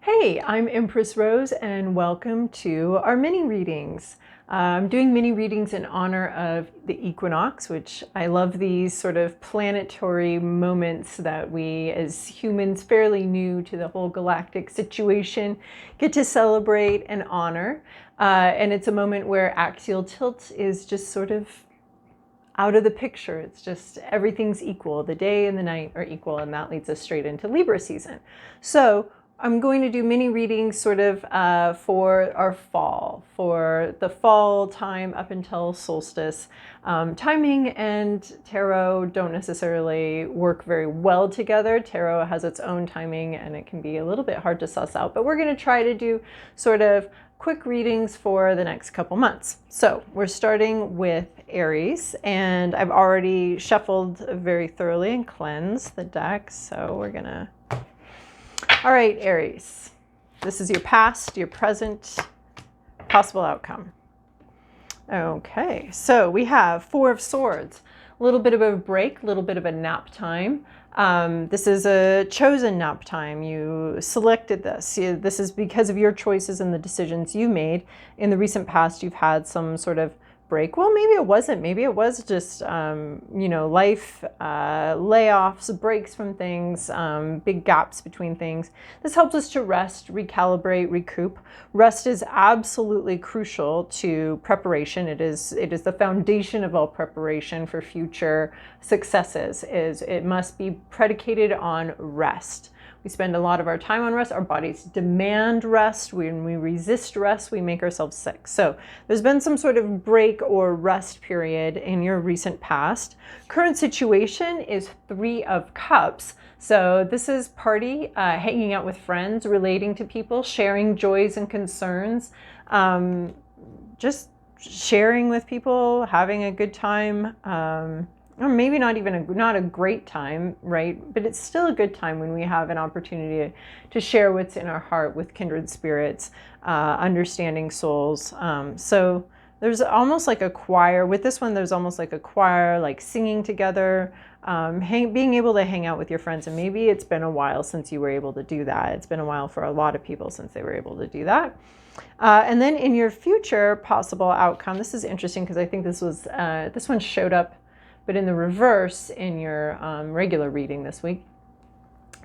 Hey, I'm Empress Rose and welcome to our mini readings. I'm doing mini readings in honor of the equinox, which I love these sort of planetary moments that we as humans fairly new to the whole galactic situation get to celebrate and honor. And it's a moment where axial tilt is just sort of out of the picture. It's just everything's equal. The day and the night are equal, and that leads us straight into Libra season. So I'm going to do mini readings sort of for our fall, for the fall time up until solstice. Timing and tarot don't necessarily work very well together. Tarot has its own timing and it can be a little bit hard to suss out, but we're going to try to do sort of quick readings for the next couple months. So we're starting with Aries, and I've already shuffled very thoroughly and cleansed the deck. So we're gonna, all right, Aries, this is your past, your present, possible outcome. Okay, so we have Four of Swords, a little bit of a break, a little bit of a nap time. This is a chosen nap time. You selected this. This is because of your choices and the decisions you made. In the recent past, you've had some sort of break. Well, maybe it wasn't. Maybe it was just, life, layoffs, breaks from things, big gaps between things. This helps us to rest, recalibrate, recoup. Rest is absolutely crucial to preparation. It is the foundation of all preparation for future successes. It must be predicated on rest. We spend a lot of our time on rest. Our bodies demand rest. When we resist rest, we make ourselves sick. So there's been some sort of break or rest period in your recent past. Current situation is Three of Cups. So this is party, hanging out with friends, relating to people, sharing joys and concerns, just sharing with people, having a good time. Or maybe not a great time, right? But it's still a good time when we have an opportunity to share what's in our heart with kindred spirits, understanding souls. So there's almost like a choir. With this one, there's almost like a choir, like singing together, being able to hang out with your friends. And maybe it's been a while since you were able to do that. It's been a while for a lot of people since they were able to do that. And then in your future possible outcome, this is interesting because I think this one showed up, but in the reverse in your regular reading this week.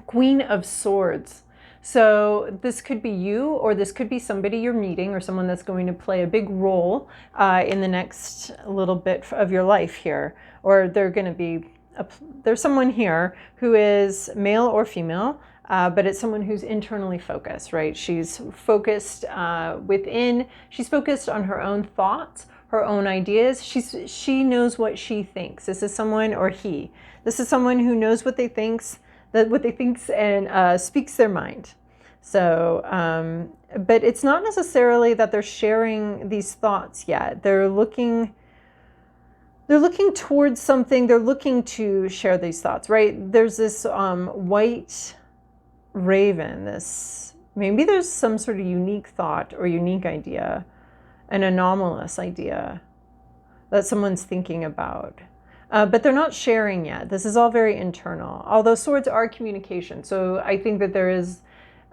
Queen of Swords. So this could be you, or this could be somebody you're meeting, or someone that's going to play a big role in the next little bit of your life here. Or there's someone here who is male or female, but it's someone who's internally focused, right? She's focused within, she's focused on her own thoughts, her own ideas. She knows what she thinks. This is someone, or he. This is someone who knows what they thinks, and speaks their mind. So, but it's not necessarily that they're sharing these thoughts yet. They're looking towards something. They're looking to share these thoughts, right? There's this white raven. Maybe there's some sort of unique thought or unique idea, an anomalous idea that someone's thinking about. But they're not sharing yet. This is all very internal. Although swords are communication. So I think that there is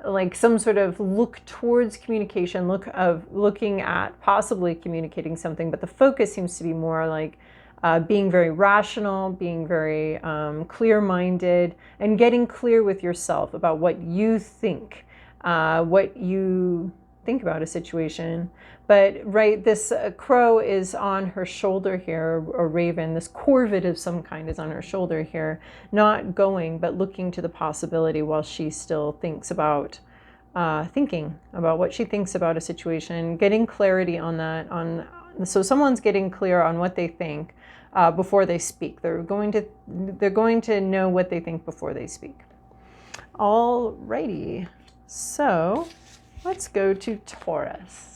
like some sort of look towards communication, looking at possibly communicating something, but the focus seems to be more like being very rational, being very clear-minded, and getting clear with yourself about what you think about a situation. But right, this crow is on her shoulder here, or raven, this corvid of some kind is on her shoulder here, not going, but looking to the possibility while she still thinks about, thinking about what she thinks about a situation, getting clarity on that. So someone's getting clear on what they think before they speak. They're going to know what they think before they speak. All righty, so let's go to Taurus.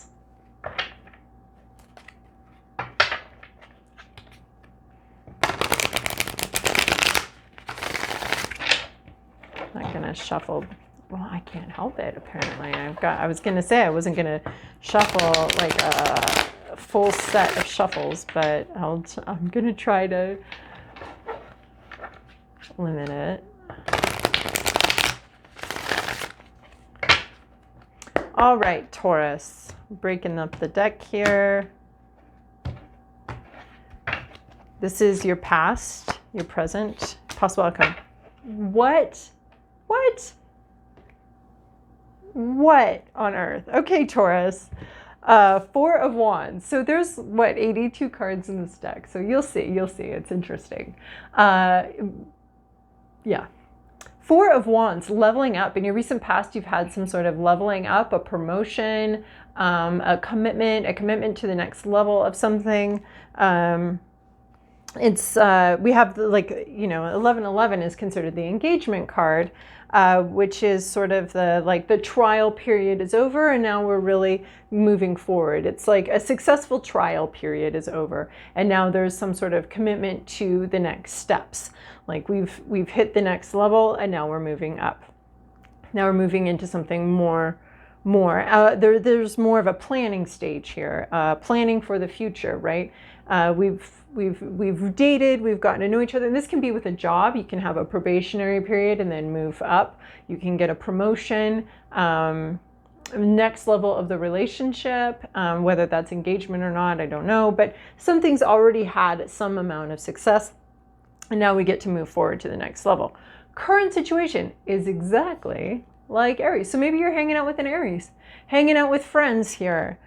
I'm gonna shuffle. Well, I can't help it, apparently. I was gonna say I wasn't gonna shuffle like a full set of shuffles, but I'm gonna try to limit it. All right, Taurus. Breaking up the deck here. This is your past, your present, possible outcome. What? What? What on earth? Okay, Taurus. Four of Wands. So there's, what, 82 cards in this deck. So you'll see. It's interesting. Yeah. Four of Wands, leveling up. In your recent past, you've had some sort of leveling up, a promotion, a commitment to the next level of something. We have, like, 1111 is considered the engagement card, which is sort of the trial period is over and now we're really moving forward. It's like a successful trial period is over and now there's some sort of commitment to the next steps. Like we've hit the next level and now we're moving up. Now we're moving into something more. There's more of a planning stage here, planning for the future, right? We've dated, we've gotten to know each other, and this can be with a job. You can have a probationary period and then move up. You can get a promotion, next level of the relationship, whether that's engagement or not, I don't know, but something's already had some amount of success, and now we get to move forward to the next level. Current situation is exactly like Aries. So maybe you're hanging out with an Aries, hanging out with friends here,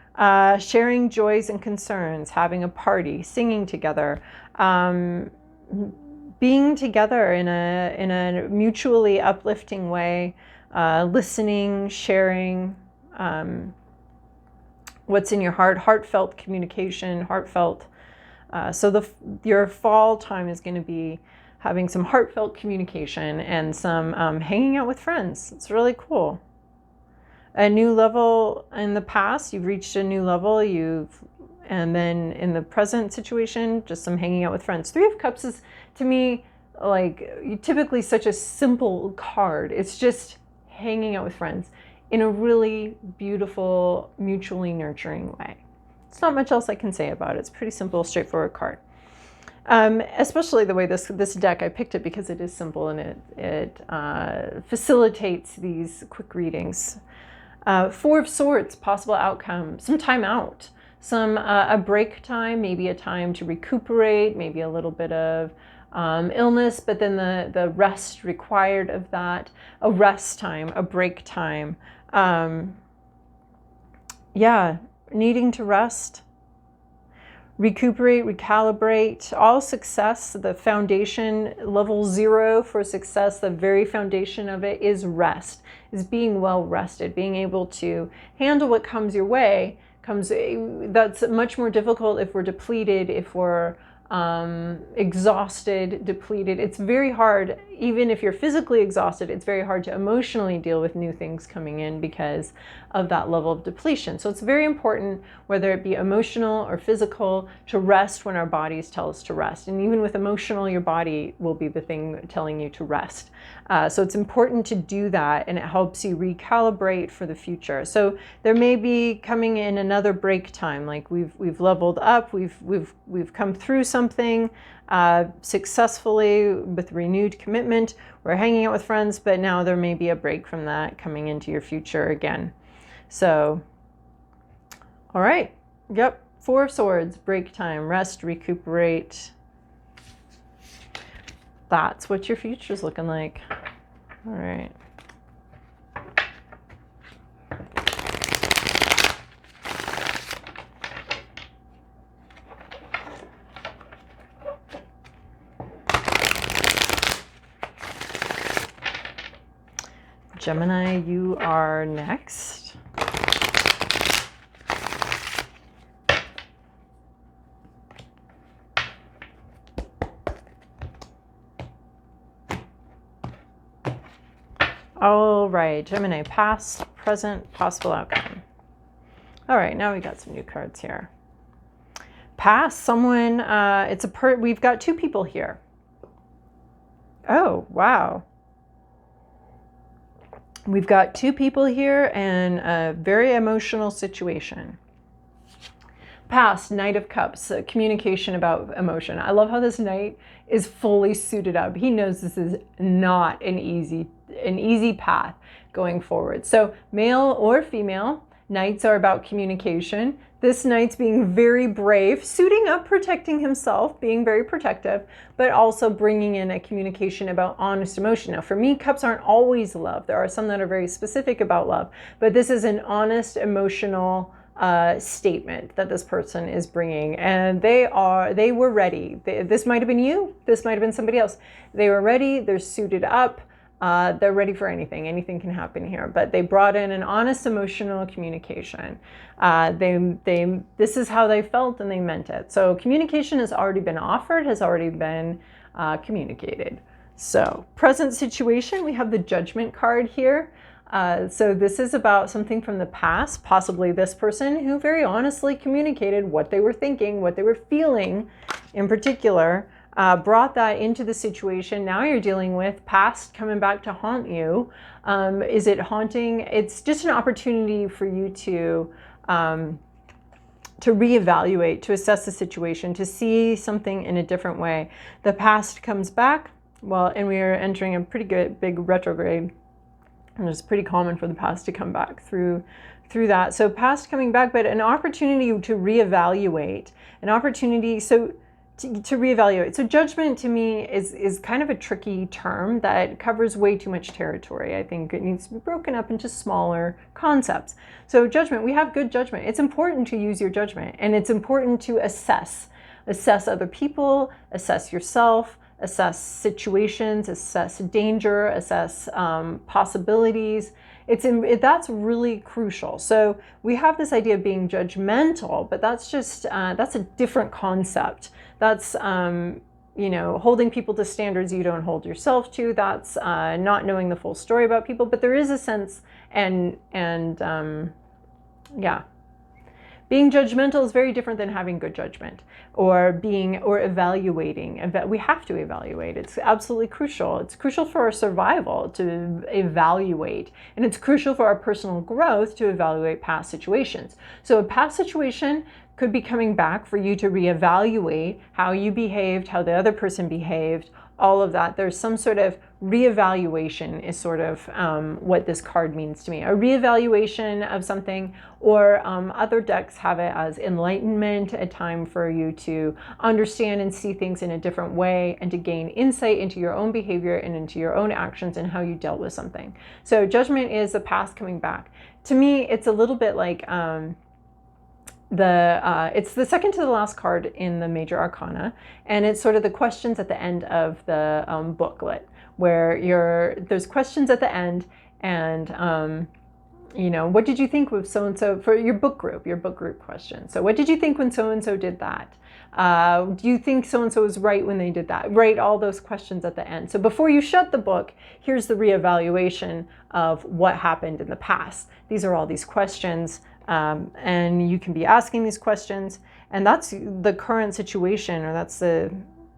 sharing joys and concerns, having a party, singing together, being together in a mutually uplifting way, listening, sharing what's in your heart, heartfelt communication, heartfelt. So your fall time is going to be having some heartfelt communication and some hanging out with friends. It's really cool. A new level in the past, you've reached a new level, and then in the present situation, just some hanging out with friends. Three of Cups is, to me, like typically such a simple card. It's just hanging out with friends in a really beautiful, mutually nurturing way. It's not much else I can say about it. It's a pretty simple, straightforward card. Especially the way this deck, I picked it because it is simple and it facilitates these quick readings. Four of Swords, possible outcome, some time out, a break time, maybe a time to recuperate, maybe a little bit of illness, but then the rest required of that, a rest time, a break time. Needing to rest, recuperate, recalibrate, all success. The foundation, level 0 for success, the very foundation of it is rest, is being well rested, being able to handle what comes your way. That's much more difficult if we're depleted, if we're exhausted, depleted. It's very hard, even if you're physically exhausted, it's very hard to emotionally deal with new things coming in because of that level of depletion. So it's very important, whether it be emotional or physical, to rest when our bodies tell us to rest. And even with emotional, your body will be the thing telling you to rest. So it's important to do that, and it helps you recalibrate for the future. So there may be coming in another break time, like we've leveled up, we've come through something successfully with renewed commitment. We're hanging out with friends, but now there may be a break from that coming into your future again. So, all right, yep, Four of Swords, break time, rest, recuperate. That's what your future's looking like. All right. Gemini, you are next. All right, Gemini, past, present, possible outcome. All right, now we got some new cards here. Past, someone, we've got two people here. Oh, wow. We've got two people here and a very emotional situation. Past, Knight of Cups, communication about emotion. I love how this knight is fully suited up. He knows this is not an easy path going forward. So male or female, Knights are about communication. This knight's being very brave, suiting up, protecting himself, being very protective, but also bringing in a communication about honest emotion. Now, for me, cups aren't always love. There are some that are very specific about love, but this is an honest emotional statement that this person is bringing, and they were ready. This might have been you, this might have been somebody else. They were ready, they're suited up, they're ready for anything can happen here, but they brought in an honest emotional communication. This is how they felt and they meant it. So communication has already been offered, has already been communicated. So present situation, we have the Judgment card here. So this is about something from the past, possibly this person who very honestly communicated what they were thinking, what they were feeling in particular, brought that into the situation. Now you're dealing with past coming back to haunt you. Is it haunting? It's just an opportunity for you to reevaluate, to assess the situation, to see something in a different way. The past comes back, well, and we are entering a pretty good big retrograde. And it's pretty common for the past to come back through that. So past coming back, but an opportunity to reevaluate, an opportunity to reevaluate. So judgment to me is kind of a tricky term that covers way too much territory. I think it needs to be broken up into smaller concepts. So judgment, we have good judgment. It's important to use your judgment, and it's important to assess other people, assess yourself, assess situations, assess danger, assess possibilities. That's really crucial. So we have this idea of being judgmental, but that's just that's a different concept. That's holding people to standards you don't hold yourself to. That's not knowing the full story about people. But there is a sense, being judgmental is very different than having good judgment or evaluating. We have to evaluate. It's absolutely crucial. It's crucial for our survival to evaluate, and it's crucial for our personal growth to evaluate past situations. So a past situation could be coming back for you to reevaluate how you behaved, how the other person behaved, all of that. There's some sort of reevaluation is sort of what this card means to me. A reevaluation of something, or other decks have it as enlightenment, a time for you to understand and see things in a different way and to gain insight into your own behavior and into your own actions and how you dealt with something. So judgment is the past coming back. To me, it's a little bit like it's the second to the last card in the major arcana, and it's sort of the questions at the end of the booklet, where there's questions at the end, and what did you think with so-and-so for your book group question. So what did you think when so-and-so did that? Do you think so-and-so was right when they did that? Write all those questions at the end. So before you shut the book, here's the reevaluation of what happened in the past. These are all these questions. And you can be asking these questions, and that's the current situation, or that's the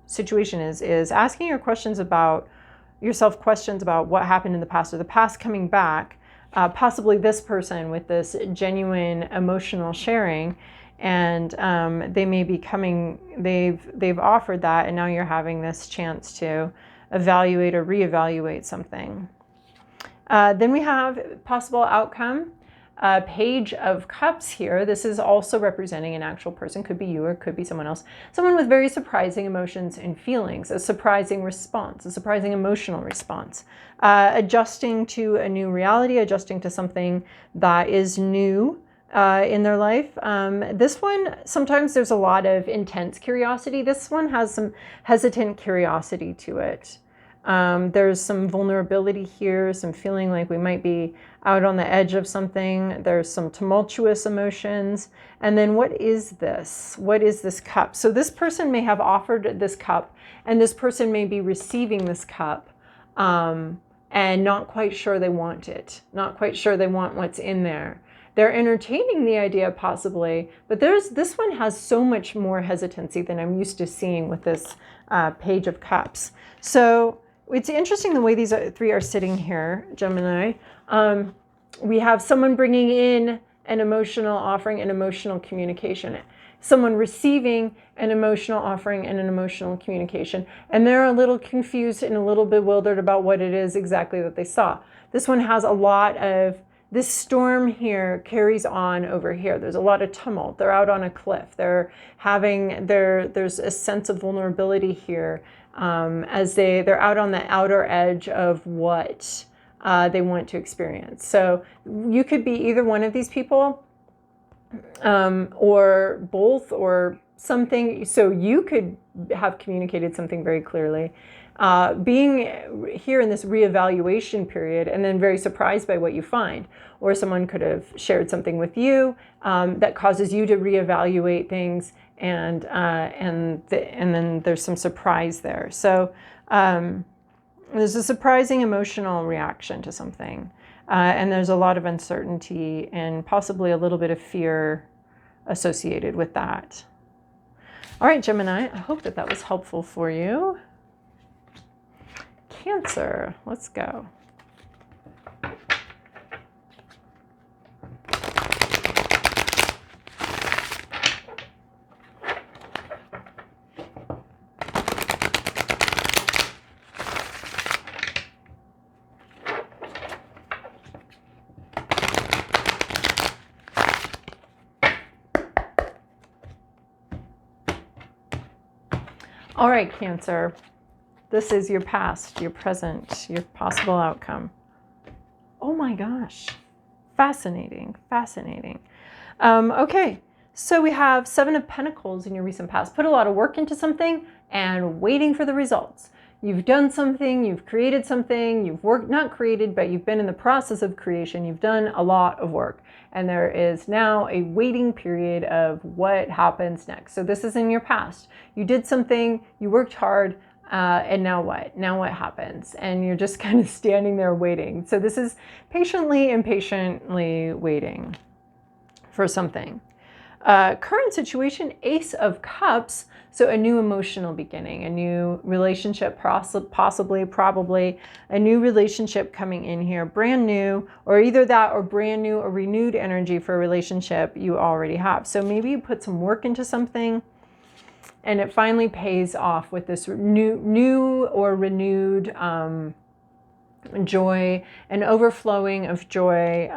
situation is asking your questions about yourself, questions about what happened in the past, or the past coming back, possibly this person with this genuine emotional sharing, and they may be coming, they've offered that, and now you're having this chance to evaluate or reevaluate something. Then we have possible outcome. Page of Cups here. This is also representing an actual person. Could be you or could be someone else. Someone with very surprising emotions and feelings. A surprising response. A surprising emotional response. Adjusting to a new reality. Adjusting to something that is new in their life. This one, sometimes there's a lot of intense curiosity. This one has some hesitant curiosity to it. There's some vulnerability here, some feeling like we might be out on the edge of something. There's some tumultuous emotions. And then what is this? What is this cup? So this person may have offered this cup, and this person may be receiving this cup and not quite sure they want it, not quite sure they want what's in there. They're entertaining the idea possibly, but this one has so much more hesitancy than I'm used to seeing with this Page of Cups. So it's interesting the way these three are sitting here, Gemini. We have someone bringing in an emotional offering and emotional communication. Someone receiving an emotional offering and an emotional communication. And they're a little confused and a little bewildered about what it is exactly that they saw. This one has a lot of this storm here carries on over here. There's a lot of tumult. They're out on a cliff. There's a sense of vulnerability here as they're out on the outer edge of what they want to experience. So you could be either one of these people, or both, or something. So you could have communicated something very clearly. Being here in this reevaluation period and then very surprised by what you find, or someone could have shared something with you that causes you to reevaluate things, and then there's some surprise there. So there's a surprising emotional reaction to something, and there's a lot of uncertainty and possibly a little bit of fear associated with that. All right, Gemini, I hope that was helpful for you. Cancer, let's go. All right, Cancer. This is your past, your present, your possible outcome. Oh my gosh. Fascinating, fascinating. Okay, so we have 7 of Pentacles in your recent past. Put a lot of work into something and waiting for the results. You've done something, you've created something, you've worked, not created, but you've been in the process of creation. You've done a lot of work. And there is now a waiting period of what happens next. So this is in your past. You did something, you worked hard, and now what? Now what happens? And you're just kind of standing there waiting. So this is patiently and patiently waiting for something. Current situation, Ace of Cups. So a new emotional beginning, a new relationship, possibly, probably a new relationship coming in here, brand new, or either that or brand new or renewed energy for a relationship you already have. So maybe you put some work into something and it finally pays off with this new or renewed joy, an overflowing of joy.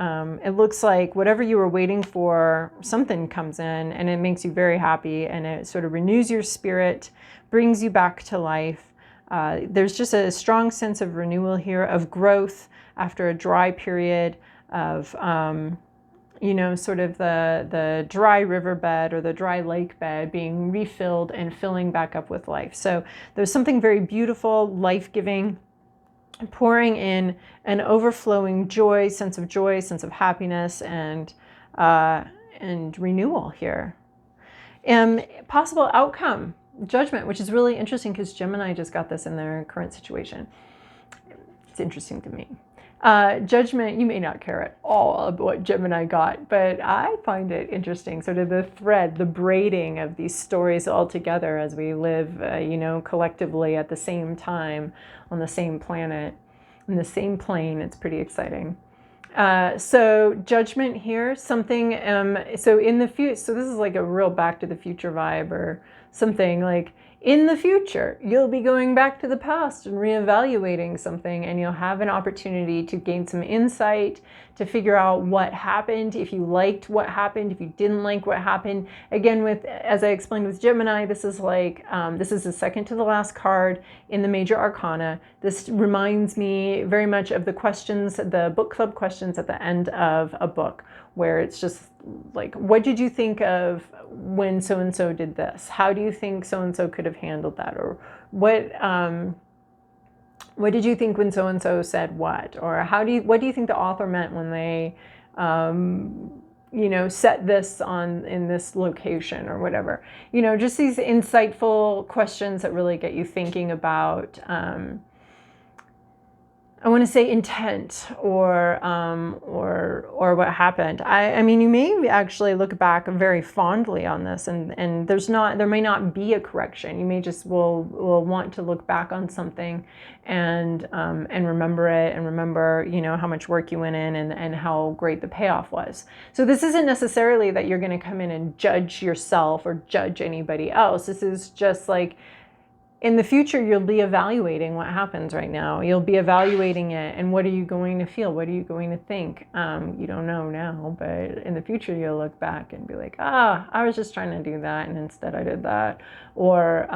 It looks like whatever you were waiting for, something comes in and it makes you very happy, and it sort of renews your spirit, brings you back to life. There's just a strong sense of renewal here, of growth after a dry period of, sort of the dry riverbed or the dry lake bed being refilled and filling back up with life. So there's something very beautiful, life-giving, pouring in an overflowing joy, sense of happiness, and renewal here. Possible outcome, Judgment, which is really interesting because Gemini just got this in their current situation. It's interesting to me. Judgment, you may not care at all about what Gemini got, but I find it interesting, sort of the thread, the braiding of these stories all together as we live, collectively at the same time on the same planet, in the same plane. It's pretty exciting. So Judgment here, something, so in the future, so this is like a real Back to the Future vibe or something. Like in the future, you'll be going back to the past and reevaluating something, and you'll have an opportunity to gain some insight, to figure out what happened, if you liked what happened, if you didn't like what happened. Again, as I explained with Gemini, this is like, this is the second to the last card in the major arcana. This reminds me very much of the questions, the book club questions at the end of a book, where it's just like, what did you think of when so-and-so did this? How do you think so-and-so could have handled that? Or what did you think when so-and-so said what? Or what do you think the author meant when they, set this in this location or whatever? Just these insightful questions that really get you thinking about, I want to say intent or what happened. I mean, you may actually look back very fondly on this, and there may not be a correction. You may just will want to look back on something and remember it, and remember how much work you went in and how great the payoff was. So this isn't necessarily that you're going to come in and judge yourself or judge anybody else. This is just like, in the future, you'll be evaluating what happens right now. You'll be evaluating it, and what are you going to feel? What are you going to think? You don't know now, but in the future, you'll look back and be like, I was just trying to do that, and instead I did that. Or,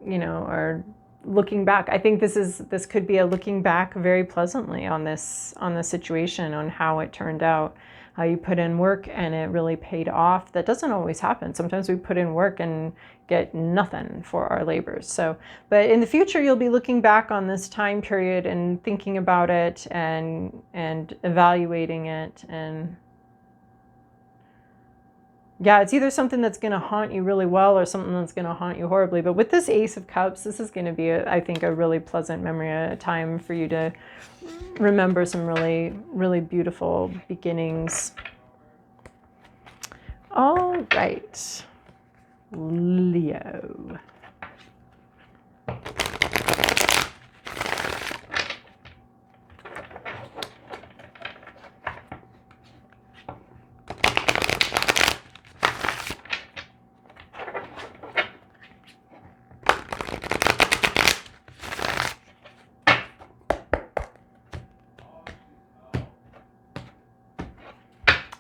or looking back. I think this could be a looking back very pleasantly on this situation, on how it turned out. How you put in work and it really paid off. That doesn't always happen. Sometimes we put in work and get nothing for our labors. So, but in the future, you'll be looking back on this time period and thinking about it and evaluating it. And yeah, it's either something that's going to haunt you really well or something that's going to haunt you horribly. But with this Ace of Cups, this is going to be, I think, a really pleasant memory, a time for you to remember some really, really beautiful beginnings. All right, Leo.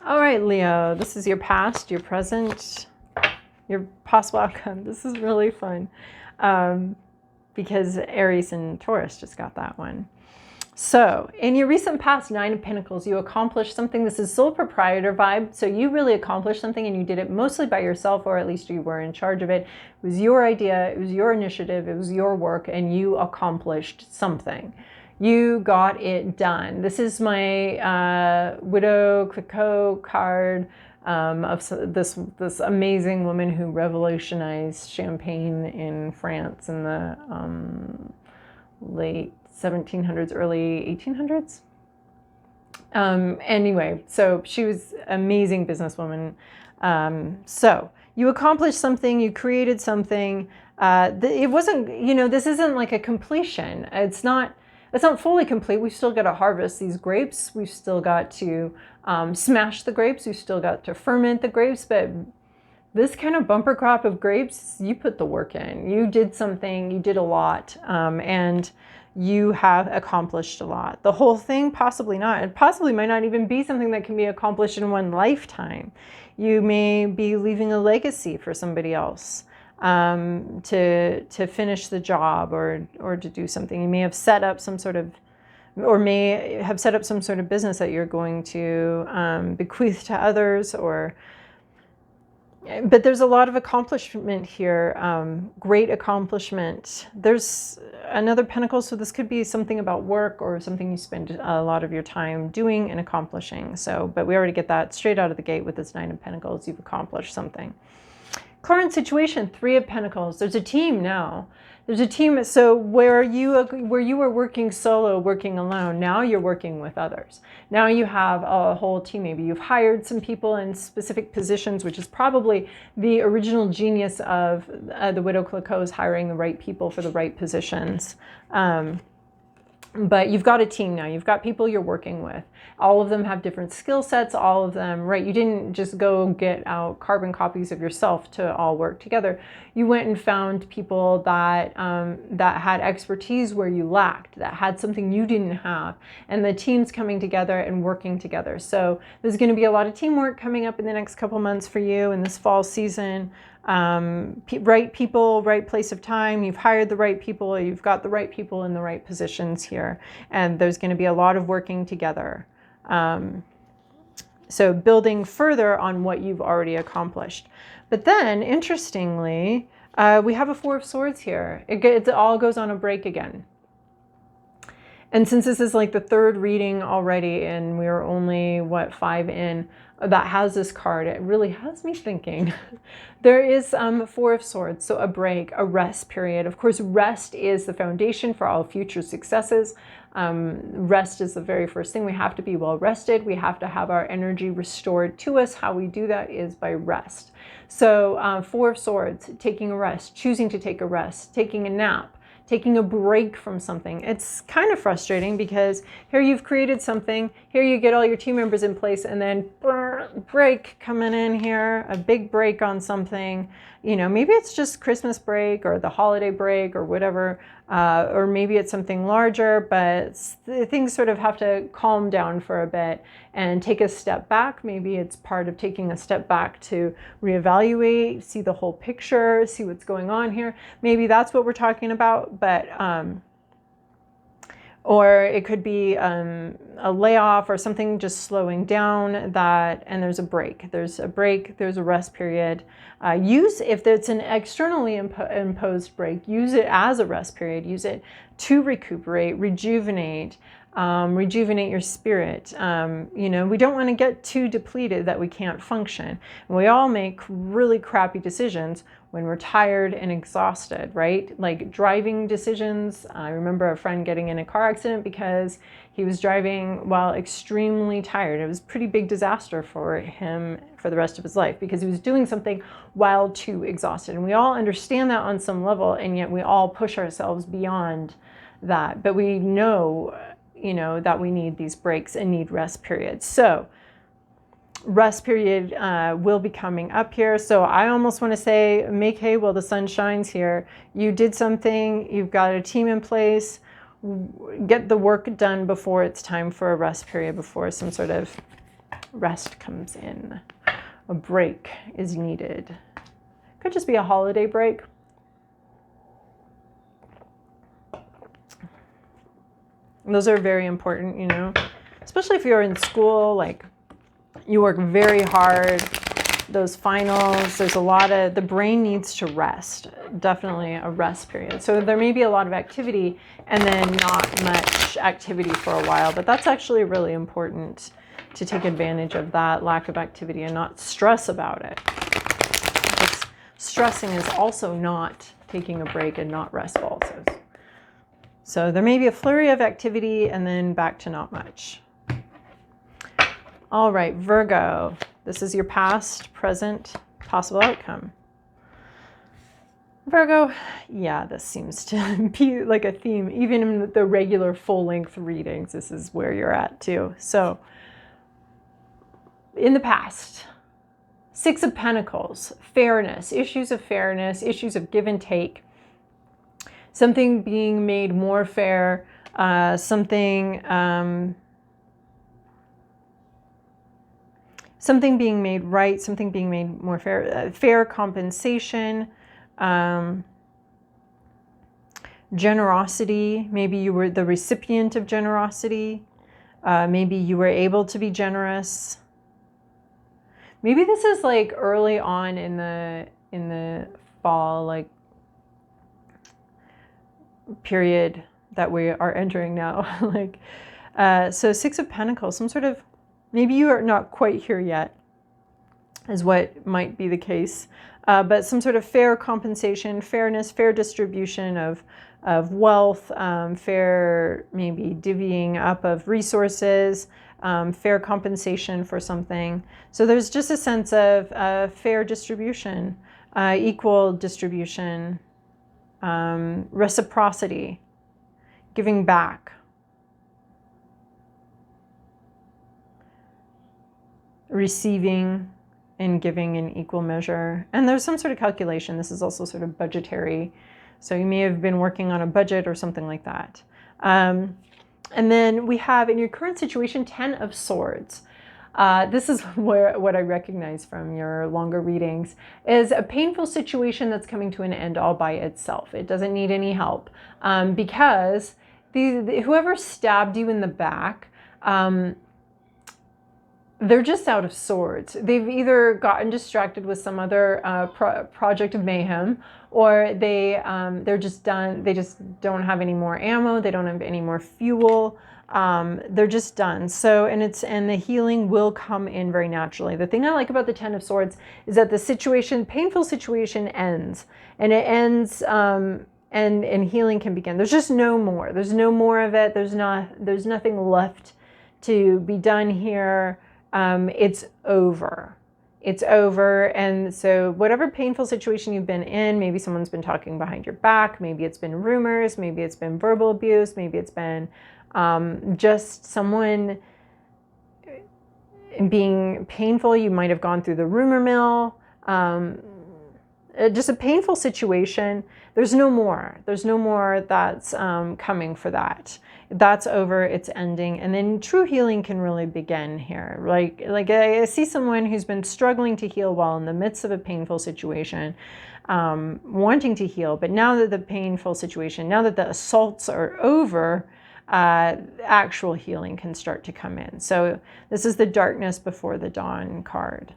All right, Leo, this is your past, your present, your possible outcome. This is really fun because Aries and Taurus just got that one. So in your recent past, 9 of Pentacles, you accomplished something. This is sole proprietor vibe. So you really accomplished something and you did it mostly by yourself, or at least you were in charge of it. It was your idea. It was your initiative. It was your work, and you accomplished something. You got it done. This is my Widow Clicquot card of this amazing woman who revolutionized champagne in France in the late 1700s, early 1800s. Anyway, so she was an amazing businesswoman. So you accomplished something, you created something. It wasn't, this isn't like a completion. It's not fully complete. We've still got to harvest these grapes. We've still got to smash the grapes. We've still got to ferment the grapes. But this kind of bumper crop of grapes, you put the work in. You did something. You did a lot. And you have accomplished a lot. The whole thing, possibly not. It possibly might not even be something that can be accomplished in one lifetime. You may be leaving a legacy for somebody else. To finish the job or to do something. You may have set up some sort of, or may have set up some sort of business that you're going to bequeath to others, but there's a lot of accomplishment here, great accomplishment. There's another Pentacle, so this could be something about work or something you spend a lot of your time doing and accomplishing. So, but we already get that straight out of the gate with this 9 of Pentacles. You've accomplished something. Current situation, 3 of Pentacles. There's a team now. There's a team. So where you were working solo, working alone, now you're working with others. Now you have a whole team. Maybe you've hired some people in specific positions, which is probably the original genius of the Widow Clicquot's hiring the right people for the right positions. But you've got a team now. You've got people you're working with. All of them have different skill sets. All of them, right? You didn't just go get out carbon copies of yourself to all work together. You went and found people that that had expertise where you lacked, that had something you didn't have, and the team's coming together and working together. So there's going to be a lot of teamwork coming up in the next couple months for you in this fall season. Right people, right place of time. You've hired the right people. You've got the right people in the right positions here. And there's going to be a lot of working together. So building further on what you've already accomplished. But then, interestingly, we have a 4 of Swords here. It all goes on a break again. And since this is like the 3rd reading already, and we're only, 5 in, that has this card, it really has me thinking. There is 4 of Swords, so a break, a rest period. Of course, rest is the foundation for all future successes. Rest is the very first thing. We have to be well rested. We have to have our energy restored to us. How we do that is by rest. So 4 of Swords, taking a rest, choosing to take a rest, taking a nap, taking a break from something. It's kind of frustrating because here you've created something, here you get all your team members in place, and then break coming in here, a big break on something. You know, maybe it's just Christmas break or the holiday break or whatever, or maybe it's something larger, but things sort of have to calm down for a bit and take a step back. Maybe it's part of taking a step back to reevaluate, see the whole picture, see what's going on here. Maybe that's what we're talking about, but or it could be a layoff or something just slowing down that, and there's a break. There's a rest period. If it's an externally imposed break, use it as a rest period. Use it to recuperate, rejuvenate your spirit. You know, we don't want to get too depleted that we can't function. And we all make really crappy decisions when we're tired and exhausted, right? Like driving decisions. I remember a friend getting in a car accident because he was driving while extremely tired. It was a pretty big disaster for him for the rest of his life because he was doing something while too exhausted. And we all understand that on some level, and yet we all push ourselves beyond that. But we know, you know, that we need these breaks and need rest periods. So rest period will be coming up here. So I almost want to say make hay while the sun shines here. You did something, you've got a team in place, get the work done before it's time for a rest period, before some sort of rest comes in. A break is needed. Could just be a holiday break. Those are very important, you know, especially if you're in school, like you work very hard, those finals, there's a lot of, the brain needs to rest, definitely a rest period. So there may be a lot of activity and then not much activity for a while, but that's actually really important to take advantage of that lack of activity and not stress about it. Because stressing is also not taking a break and not restful. So there may be a flurry of activity and then back to not much. All right, Virgo, this is your past, present, possible outcome. Virgo, yeah, this seems to be like a theme. Even in the regular full-length readings, this is where you're at too. So in the past, Six of Pentacles, fairness, issues of give and take. Something being made more fair, something being made right, something being made more fair, fair compensation, generosity. Maybe you were the recipient of generosity. Maybe you were able to be generous. Maybe this is like early on in the fall, like period that we are entering now. Like, so Six of Pentacles, some sort of, maybe you are not quite here yet, is what might be the case. But some sort of fair compensation, fairness, fair distribution of wealth, fair maybe divvying up of resources, fair compensation for something. So there's just a sense of fair distribution, equal distribution, reciprocity, giving back. Receiving and giving in equal measure. And there's some sort of calculation. This is also sort of budgetary. So you may have been working on a budget or something like that. And then we have in your current situation, 10 of Swords. This is what I recognize from your longer readings is a painful situation that's coming to an end all by itself. It doesn't need any help because whoever stabbed you in the back, they're just out of sorts. They've either gotten distracted with some other project of mayhem, or they're just done. They just don't have any more ammo. They don't have any more fuel. They're just done. So, and the healing will come in very naturally. The thing I like about the 10 of Swords is that the painful situation ends, and it ends, and healing can begin. There's just no more. There's no more of it. There's nothing left to be done here. It's over. It's over. And so whatever painful situation you've been in, maybe someone's been talking behind your back, maybe it's been rumors, maybe it's been verbal abuse, maybe it's been just someone being painful. You might have gone through the rumor mill. Just a painful situation. There's no more. There's no more that's coming for that. That's over. It's ending. And then true healing can really begin here. Like I see someone who's been struggling to heal while in the midst of a painful situation, wanting to heal. But now that the painful situation, now that the assaults are over, actual healing can start to come in. So this is the darkness before the dawn card.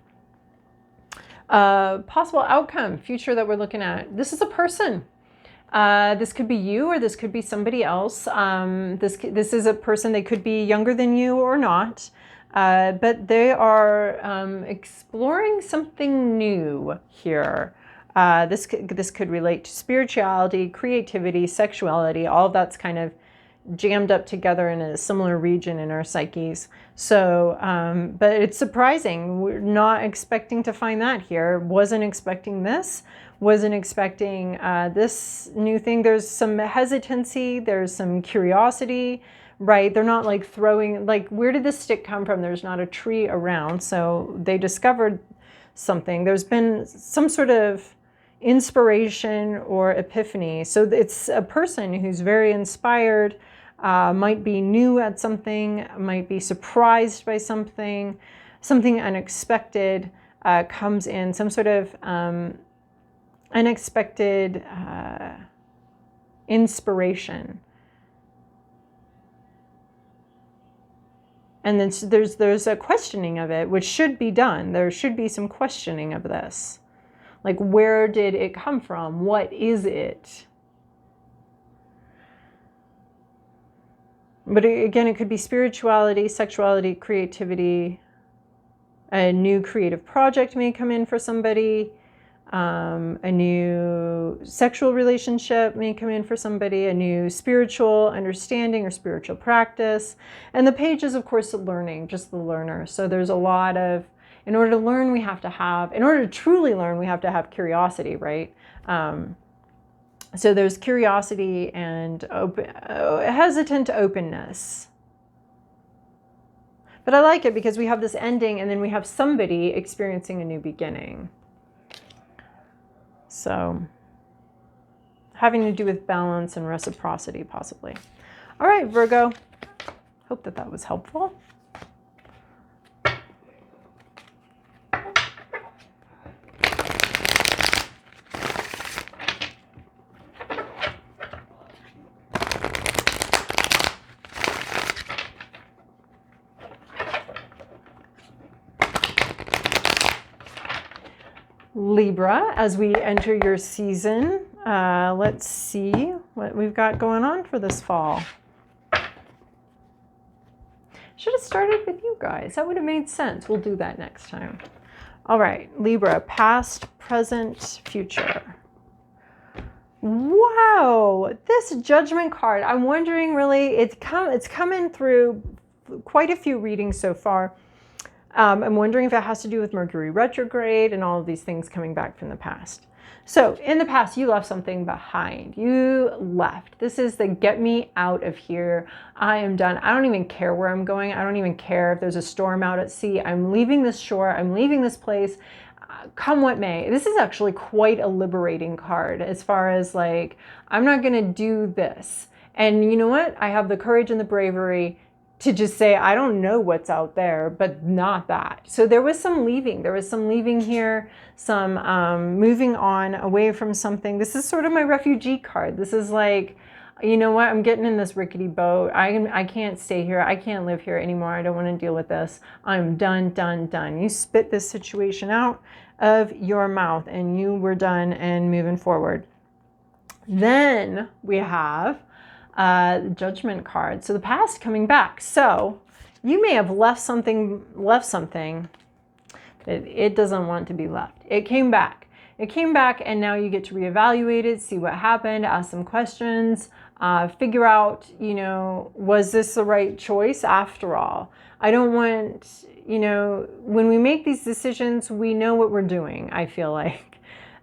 Possible outcome, future that we're looking at. This is a person. This could be you, or this could be somebody else. This is a person. They could be younger than you or not, but they are exploring something new here. This could relate to spirituality, creativity, sexuality. All of that's kind of jammed up together in a similar region in our psyches. So, but it's surprising. We're not expecting to find that here. Wasn't expecting this. Wasn't expecting this new thing. There's some hesitancy. There's some curiosity, right? They're not like throwing, like, where did this stick come from? There's not a tree around. So they discovered something. There's been some sort of inspiration or epiphany. So it's a person who's very inspired, might be new at something, might be surprised by something, something unexpected comes in, some sort of unexpected inspiration. And then there's a questioning of it, which should be done. There should be some questioning of this. Like, where did it come from? What is it? But again, it could be spirituality, sexuality, creativity. A new creative project may come in for somebody. A new sexual relationship may come in for somebody. A new spiritual understanding or spiritual practice. And the page is, of course, learning, just the learner. So there's a lot of, in order to learn, we have to have, in order to truly learn, we have to have curiosity, right? So there's curiosity and hesitant openness. But I like it because we have this ending and then we have somebody experiencing a new beginning. So having to do with balance and reciprocity, possibly. All right, Virgo. Hope that was helpful. Libra, as we enter your season, let's see what we've got going on for this fall. Should have started with you guys. That would have made sense. We'll do that next time. All right, Libra, past, present, future. Wow, this Judgment card. I'm wondering, really, it's coming through quite a few readings so far. I'm wondering if it has to do with Mercury retrograde and all of these things coming back from the past. So in the past, you left something behind. You left. This is the get me out of here. I am done. I don't even care where I'm going. I don't even care if there's a storm out at sea. I'm leaving this shore. I'm leaving this place. Come what may. This is actually quite a liberating card as far as like, I'm not going to do this. And you know what? I have the courage and the bravery to just say, I don't know what's out there, but not that. So there was some leaving. There was some leaving here, some moving on away from something. This is sort of my refugee card. This is like, you know what? I'm getting in this rickety boat. I can't stay here. I can't live here anymore. I don't want to deal with this. I'm done, done, done. You spit this situation out of your mouth and you were done and moving forward. Then we have Judgment card. So the past coming back. So you may have left something, it doesn't want to be left. It came back. It came back and now you get to reevaluate it, see what happened, ask some questions, figure out, you know, was this the right choice after all? I don't want, you know, when we make these decisions, we know what we're doing, I feel like.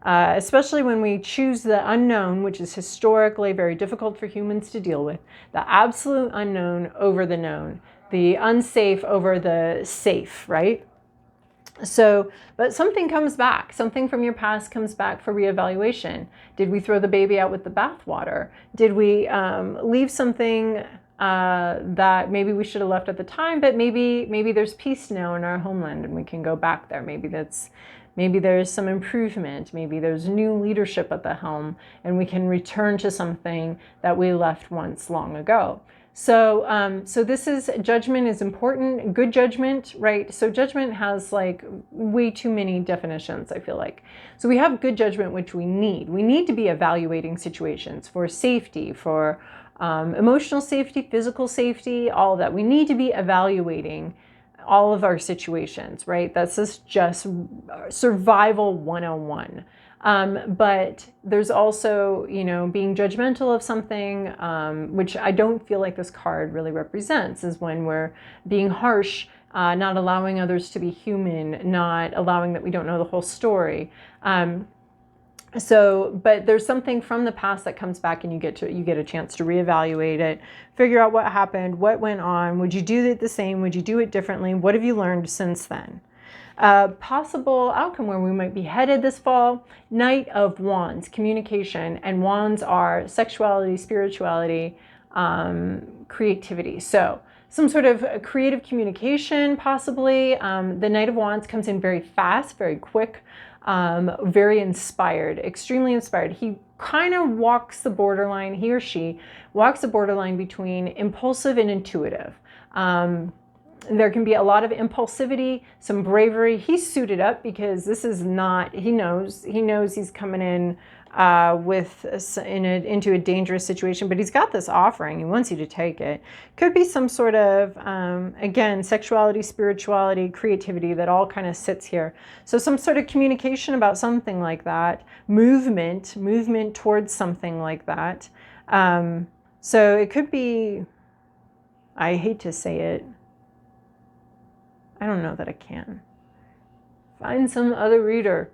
Especially when we choose the unknown, which is historically very difficult for humans to deal with, the absolute unknown over the known. the unsafe over the safe, right? So, but something comes back, something from your past comes back for reevaluation. Did we throw the baby out with the bathwater? Did we leave something that maybe we should have left at the time, but maybe there's peace now in our homeland and we can go back there. Maybe there's some improvement. Maybe there's new leadership at the helm and we can return to something that we left once long ago. So, so this is, judgment is important, good judgment, right? So judgment has like way too many definitions, I feel like. So we have good judgment, which we need. We need to be evaluating situations for safety, for emotional safety, physical safety, all of that. We need to be evaluating all of our situations, right? That's just survival 101. But there's also, you know, being judgmental of something, which I don't feel like this card really represents, is when we're being harsh, not allowing others to be human, not allowing that we don't know the whole story. But there's something from the past that comes back and you get a chance to reevaluate it, figure out what happened, what went on, would you do it the same, would you do it differently, what have you learned since then? Possible outcome where we might be headed this fall, Knight of Wands, communication, and wands are sexuality, spirituality, creativity. So some sort of creative communication, possibly. The Knight of Wands comes in very fast, very quick, very inspired, extremely inspired. He kind of walks the borderline, he or she walks the borderline between impulsive and intuitive. There can be a lot of impulsivity, some bravery. He's suited up because this is not, he knows he's coming in into a dangerous situation, but he's got this offering. He wants you to take it. Could be some sort of, again, sexuality, spirituality, creativity that all kind of sits here. So some sort of communication about something like that, movement towards something like that. So it could be, I hate to say it, I don't know that I can. Find some other reader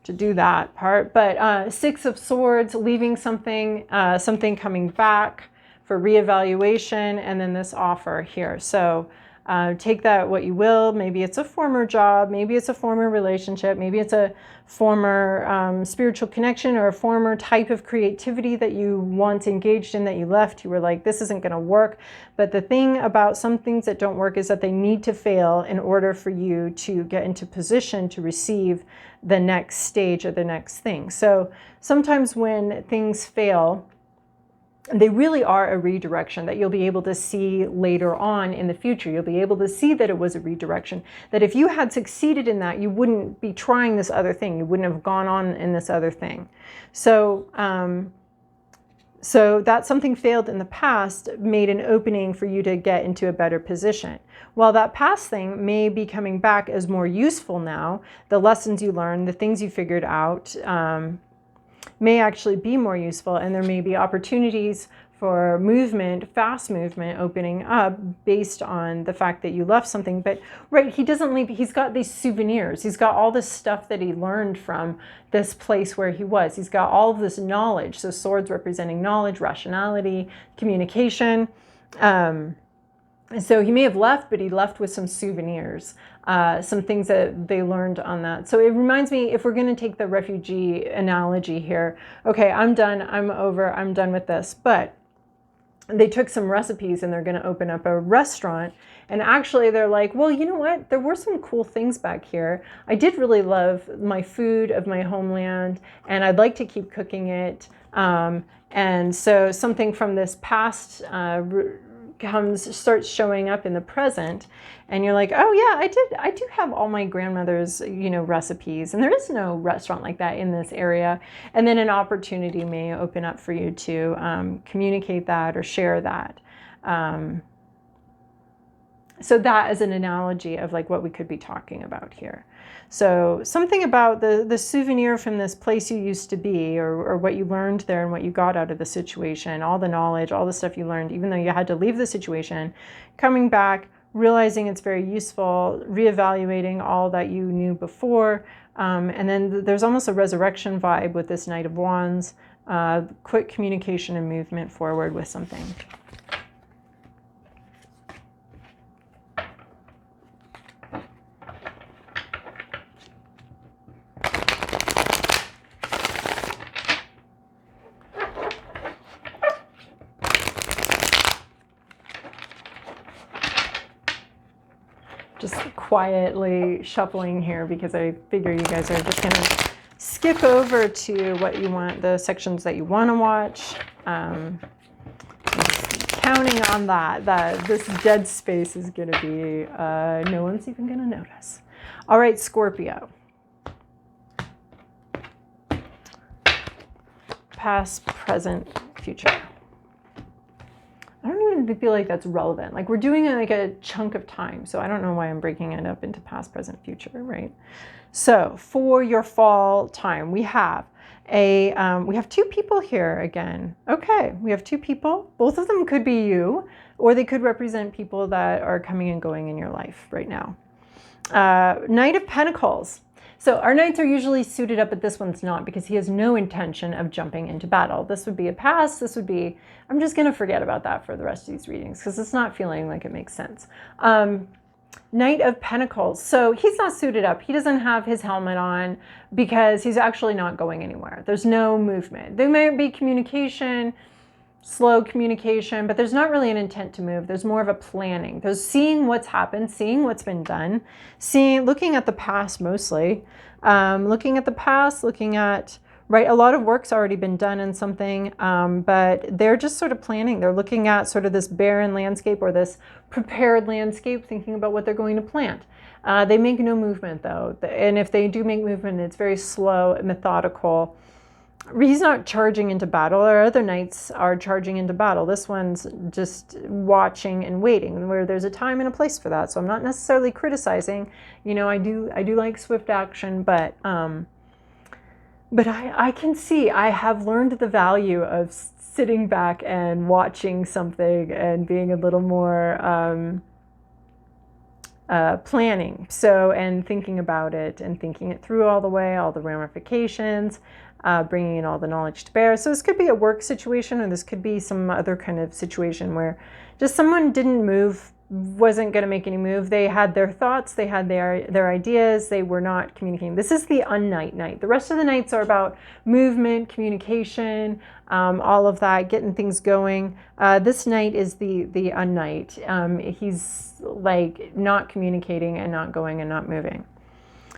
to do that part. But Six of Swords, leaving something, something coming back for reevaluation, and then this offer here. So take that what you will. Maybe it's a former job, maybe it's a former relationship, maybe it's a former spiritual connection or a former type of creativity that you once engaged in that you left. You were like, this isn't going to work. But the thing about some things that don't work is that they need to fail in order for you to get into position to receive the next stage or the next thing. So sometimes when things fail, they really are a redirection that you'll be able to see later on in the future. You'll be able to see that it was a redirection, that if you had succeeded in that, you wouldn't be trying this other thing. You wouldn't have gone on in this other thing. So, so that something failed in the past made an opening for you to get into a better position. While that past thing may be coming back as more useful now, the lessons you learned, the things you figured out, may actually be more useful, and there may be opportunities for movement, fast movement opening up based on the fact that you left something. But right, he doesn't leave, he's got these souvenirs, he's got all this stuff that he learned from this place where he was. He's got all of this knowledge. So swords representing knowledge, rationality, communication. So he may have left, but he left with some souvenirs, some things that they learned on that. So it reminds me, if we're going to take the refugee analogy here, okay, I'm done, I'm over, I'm done with this. But they took some recipes and they're going to open up a restaurant. And actually they're like, well, you know what? There were some cool things back here. I did really love my food of my homeland, and I'd like to keep cooking it. And so something from this past starts showing up in the present, and you're like, oh yeah, I do have all my grandmother's, recipes, and there is no restaurant like that in this area. And then an opportunity may open up for you to communicate that or share that. So that is an analogy of like what we could be talking about here. So something about the souvenir from this place you used to be, or what you learned there and what you got out of the situation, all the knowledge, all the stuff you learned, even though you had to leave the situation, coming back, realizing it's very useful, reevaluating all that you knew before. And then there's almost a resurrection vibe with this Knight of Wands, quick communication and movement forward with something. quietly shuffling here because I figure you guys are just going to skip over to what you want, the sections that you want to watch. Counting on that this dead space is going to be, no one's even going to notice. All right, Scorpio. Past, present, future. I don't even feel like that's relevant. Like we're doing like a chunk of time. So I don't know why I'm breaking it up into past, present, future, right? So for your fall time, we have two people here again. Okay, we have two people. Both of them could be you, or they could represent people that are coming and going in your life right now. Knight of Pentacles. So our knights are usually suited up, but this one's not because he has no intention of jumping into battle. This would be a pass. This would be, I'm just going to forget about that for the rest of these readings because it's not feeling like it makes sense. Knight of Pentacles. So he's not suited up. He doesn't have his helmet on because he's actually not going anywhere. There's no movement. There may be communication, slow communication, but there's not really an intent to move. There's more of a planning. There's seeing what's happened, seeing what's been done, looking at the past mostly, looking at the past, looking at, right, a lot of work's already been done in something, but they're just sort of planning. They're looking at sort of this barren landscape or this prepared landscape, thinking about what they're going to plant. They make no movement though. And if they do make movement, it's very slow, methodical. He's not charging into battle. Our other knights are charging into battle. This one's just watching and waiting, where there's a time and a place for that. So I'm not necessarily criticizing. You know, I do like swift action, but I can see, I have learned the value of sitting back and watching something and being a little more planning. So, and thinking about it and thinking it through all the way, all the ramifications. Bringing in all the knowledge to bear. So this could be a work situation, or this could be some other kind of situation where just someone didn't move, wasn't going to make any move. They had their thoughts, they had their ideas, they were not communicating. This is the unnight night. The rest of the nights are about movement, communication, all of that, getting things going. This night is the unnight. He's like not communicating and not going and not moving.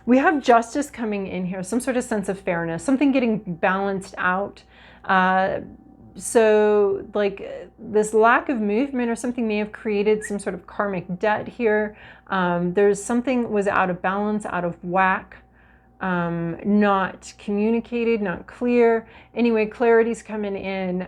We have justice coming in here, some sort of sense of fairness, something getting balanced out. So like this lack of movement or something may have created some sort of karmic debt here. There's something was out of balance, out of whack, not communicated, not clear. Anyway, clarity's coming in,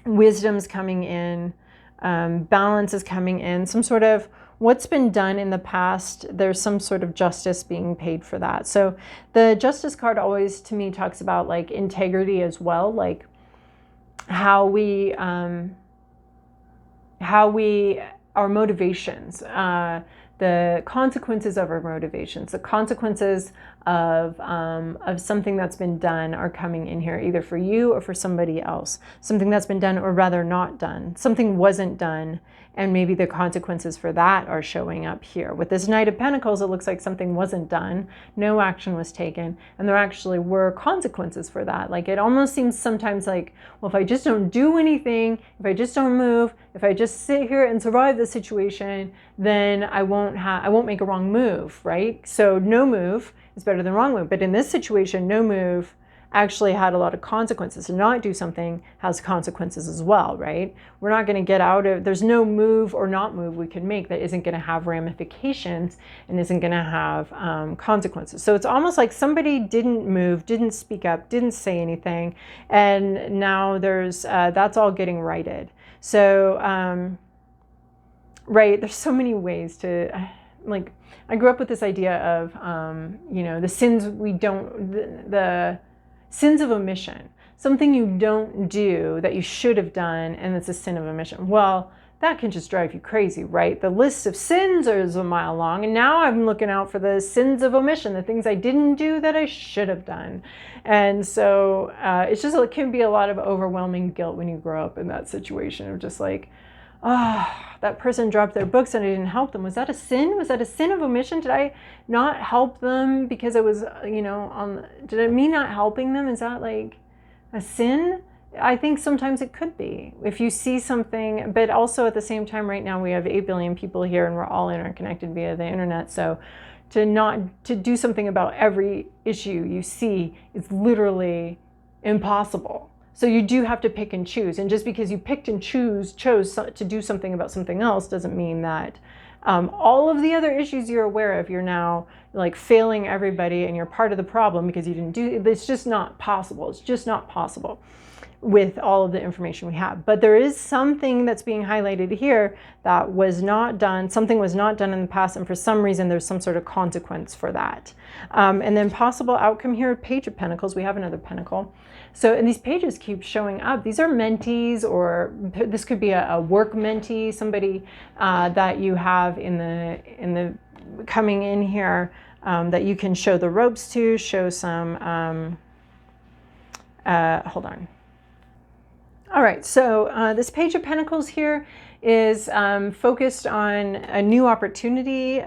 wisdom's coming in, balance is coming in, some sort of what's been done in the past, there's some sort of justice being paid for that. So the justice card always, to me, talks about like integrity as well, like how we our motivations, the consequences of our motivations, the consequences of something that's been done are coming in here, either for you or for somebody else. Something that's been done, or rather not done. Something wasn't done, and maybe the consequences for that are showing up here. With this Knight of Pentacles, it looks like something wasn't done, no action was taken, and there actually were consequences for that. Like it almost seems sometimes like, well, if I just don't do anything, if I just don't move, if I just sit here and survive the situation, then I won't make a wrong move, right? So no move is better than wrong move. But in this situation, no move actually had a lot of consequences. To not do something has consequences as well, right? We're not going to get out of, there's no move or not move we can make that isn't going to have ramifications and isn't going to have consequences. So it's almost like somebody didn't move, didn't speak up, didn't say anything, and now there's that's all getting righted. So right, there's so many ways to like, I grew up with this idea of you know, the sins we don't, the sins of omission, something you don't do that you should have done, and it's a sin of omission. Well, that can just drive you crazy, right? The list of sins is a mile long, and now I'm looking out for the sins of omission, the things I didn't do that I should have done. And so it's just, it can be a lot of overwhelming guilt when you grow up in that situation of just like, oh, that person dropped their books and I didn't help them. Was that a sin? Was that a sin of omission? Did I not help them because I was, you know, did it mean not helping them? Is that like a sin? I think sometimes it could be. If you see something, but also at the same time, right now we have 8 billion people here and we're all interconnected via the internet. So to do something about every issue you see is literally impossible. So you do have to pick and choose. And just because you picked and chose to do something about something else doesn't mean that all of the other issues you're aware of, you're now like failing everybody and you're part of the problem because you didn't do it. It's just not possible. It's just not possible with all of the information we have. But there is something that's being highlighted here that was not done. Something was not done in the past, and for some reason there's some sort of consequence for that. And then possible outcome here, Page of Pentacles. We have another pentacle. So, and these pages keep showing up. These are mentees, or this could be a work mentee, somebody that you have in the coming in here that you can show the ropes to, show some, hold on. All right, so this Page of Pentacles here is focused on a new opportunity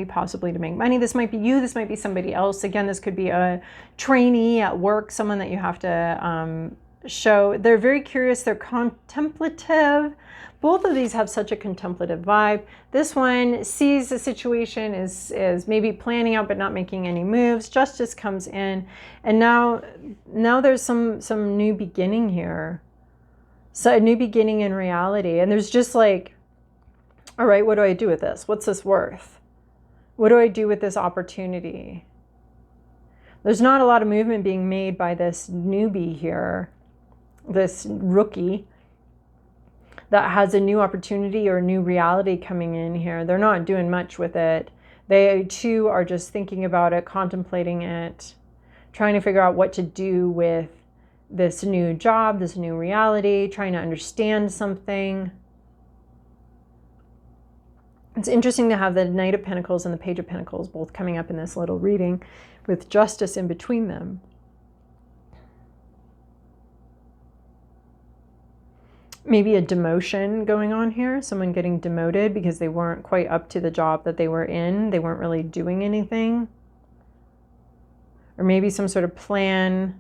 possibly to make money. This might be you, this might be somebody else. Again, this could be a trainee at work, someone that you have to show. They're very curious, they're contemplative. Both of these have such a contemplative vibe. This one sees the situation, is maybe planning out but not making any moves. Justice comes in, and now there's some new beginning here. So a new beginning in reality. And there's just like, all right, what do I do with this? What's this worth? What do I do with this opportunity? There's not a lot of movement being made by this newbie here, this rookie that has a new opportunity or a new reality coming in here. They're not doing much with it. They too are just thinking about it, contemplating it, trying to figure out what to do with this new job, this new reality, trying to understand something. It's interesting to have the Knight of Pentacles and the Page of Pentacles both coming up in this little reading with Justice in between them. Maybe a demotion going on here, someone getting demoted because they weren't quite up to the job that they were in. They weren't really doing anything. Or maybe some sort of plan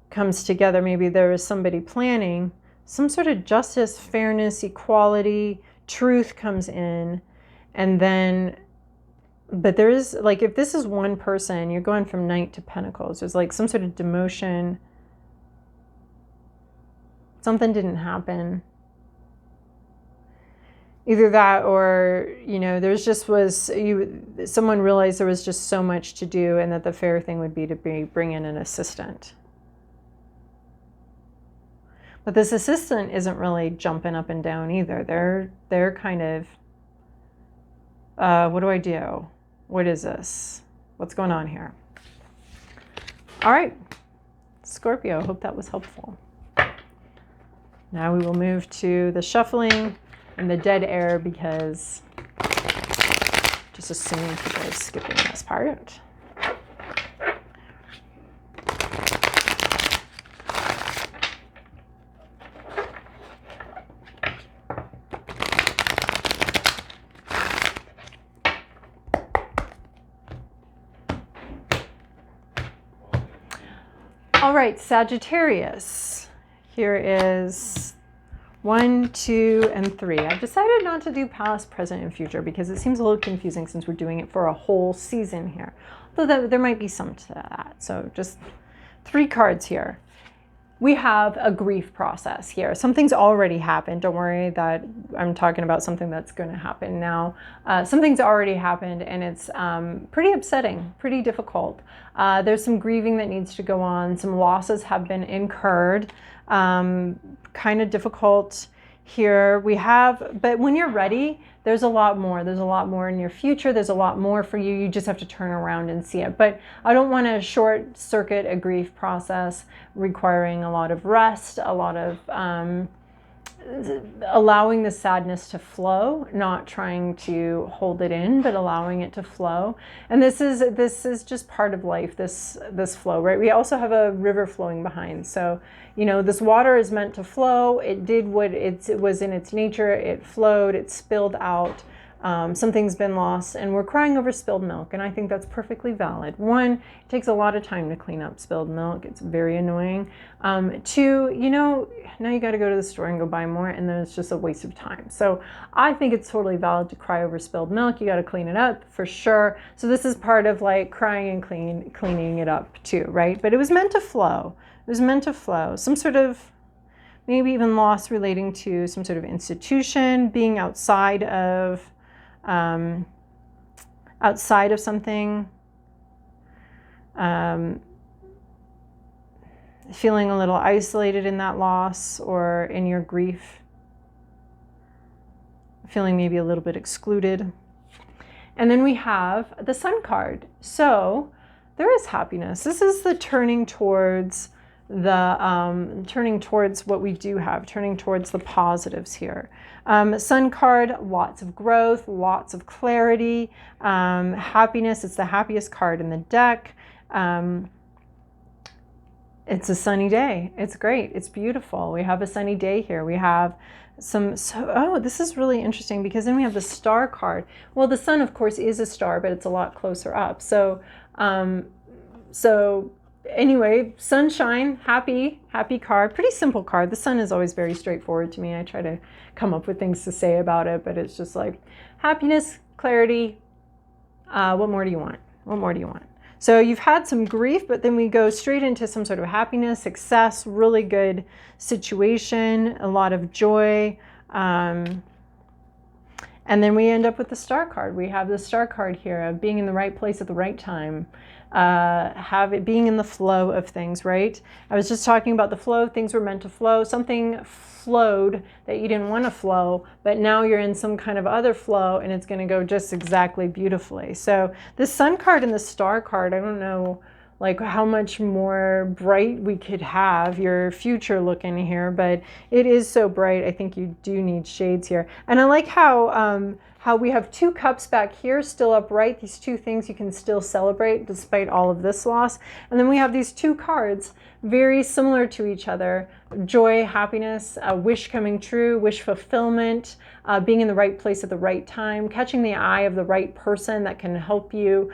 comes together. Maybe there is somebody planning some sort of justice, fairness, equality, truth comes in. And then, but there is like, if this is one person, you're going from Knight to Pentacles, there's like some sort of demotion. Something didn't happen. Either that, or, you know, there's just someone realized there was just so much to do, and that the fair thing would be to bring in an assistant. But this assistant isn't really jumping up and down either. They're kind of, what do I do? What is this? What's going on here? All right, Scorpio, hope that was helpful. Now we will move to the shuffling and the dead air, because just assuming people are skipping this part. All right, Sagittarius. Here is 1, 2, and 3. I've decided not to do past, present, and future because it seems a little confusing since we're doing it for a whole season here. Although there might be some to that. So just 3 cards here. We have a grief process here. Something's already happened. Don't worry that I'm talking about something that's going to happen now. Something's already happened, and it's pretty upsetting, pretty difficult. There's some grieving that needs to go on. Some losses have been incurred. Kind of difficult here. But when you're ready, there's a lot more. There's a lot more in your future. There's a lot more for you. You just have to turn around and see it. But I don't want to short circuit a grief process requiring a lot of rest, a lot of allowing the sadness to flow, not trying to hold it in, but allowing it to flow. And this is just part of life, this flow, right? We also have a river flowing behind. So, you know, this water is meant to flow. It did what it was in its nature. It flowed, it spilled out. Something's been lost and we're crying over spilled milk. And I think that's perfectly valid. One, it takes a lot of time to clean up spilled milk. It's very annoying. Two, you know, now you got to go to the store and go buy more, and then it's just a waste of time. So I think it's totally valid to cry over spilled milk. You got to clean it up for sure. So this is part of like crying and cleaning it up too, right? But it was meant to flow. It was meant to flow. Some sort of, maybe even loss relating to some sort of institution, being outside of something, feeling a little isolated in that loss or in your grief, feeling maybe a little bit excluded. And then we have the Sun card. So there is happiness. This is the turning towards what we do have, turning towards the positives here. Sun card, lots of growth, lots of clarity, happiness. It's the happiest card in the deck. It's a sunny day. It's great. It's beautiful. We have a sunny day here. We have oh, this is really interesting because then we have the star card. Well, the sun, of course, is a star, but it's a lot closer up. So anyway, sunshine, happy card, pretty simple card. The sun is always very straightforward to me. I try to come up with things to say about it, but it's just like happiness, clarity. What more do you want? What more do you want? So you've had some grief, but then we go straight into some sort of happiness, success, really good situation, a lot of joy. And then we end up with the star card. We have the star card here of being in the right place at the right time. Being in the flow of things, right? I was just talking about the flow. Things were meant to flow. Something flowed that you didn't want to flow, but now you're in some kind of other flow and it's going to go just exactly beautifully. So the sun card and the star card, I don't know like how much more bright we could have your future looking here, but it is so bright. I think you do need shades here. And I like how we have two cups back here still upright. These two things you can still celebrate despite all of this loss. And then we have these two cards very similar to each other. Joy, happiness, wish coming true, wish fulfillment, being in the right place at the right time, catching the eye of the right person that can help you,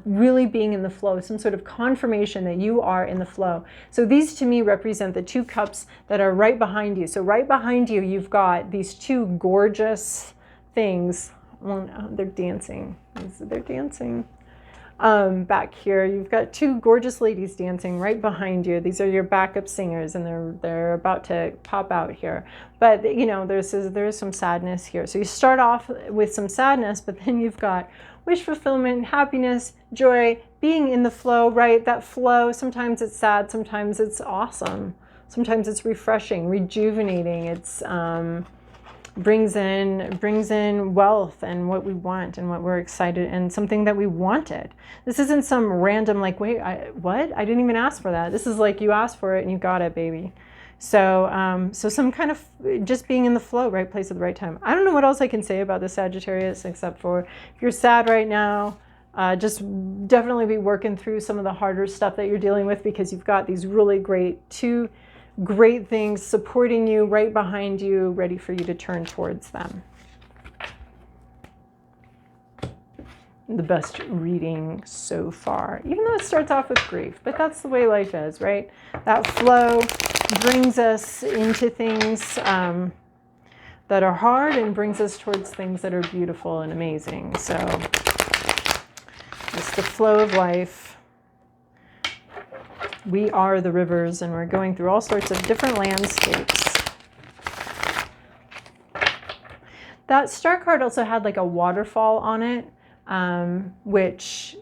really being in the flow, some sort of confirmation that you are in the flow. So these to me represent the two cups that are right behind you. So right behind you, you've got these two gorgeous things. Well, they're dancing. They're dancing. Back here, you've got two gorgeous ladies dancing right behind you. These are your backup singers, and they're about to pop out here. But you know, there is some sadness here. So you start off with some sadness, but then you've got wish fulfillment, happiness, joy, being in the flow, right? That flow. Sometimes it's sad. Sometimes it's awesome. Sometimes it's refreshing, rejuvenating. It's brings in wealth and what we want and what we're excited and something that we wanted. This isn't some random like, wait, what? I didn't even ask for that. This is like you asked for it and you got it, baby. So so some kind of just being in the flow, right place at the right time. I don't know what else I can say about the Sagittarius except for if you're sad right now, just definitely be working through some of the harder stuff that you're dealing with, because you've got these really two great things supporting you right behind you, ready for you to turn towards them. The best reading so far, even though it starts off with grief, but that's the way life is, right? That flow brings us into things that are hard and brings us towards things that are beautiful and amazing. So it's the flow of life. We are the rivers, and we're going through all sorts of different landscapes. That star card also had like a waterfall on it, which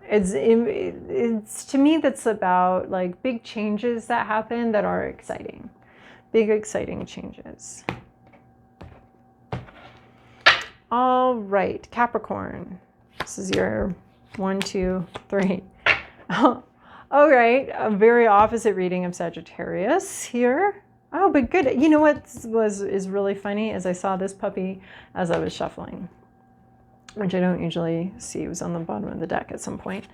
it's to me that's about like big changes that happen that are exciting. Big exciting changes. All right, Capricorn. This is your 1, 2, 3. All right, a very opposite reading of Sagittarius here. Oh, but good. You know what is really funny is I saw this puppy as I was shuffling, which I don't usually see. It was on the bottom of the deck at some point.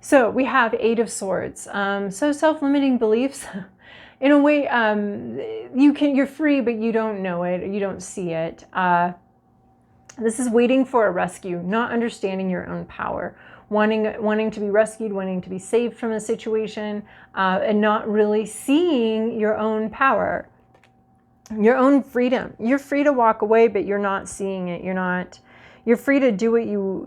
So we have 8 of Swords. So self-limiting beliefs. In a way, you're free, but you don't know it. You don't see it. This is waiting for a rescue, not understanding your own power, wanting to be rescued, wanting to be saved from a situation, and not really seeing your own power, your own freedom. You're free to walk away, but you're not seeing it. You're free to do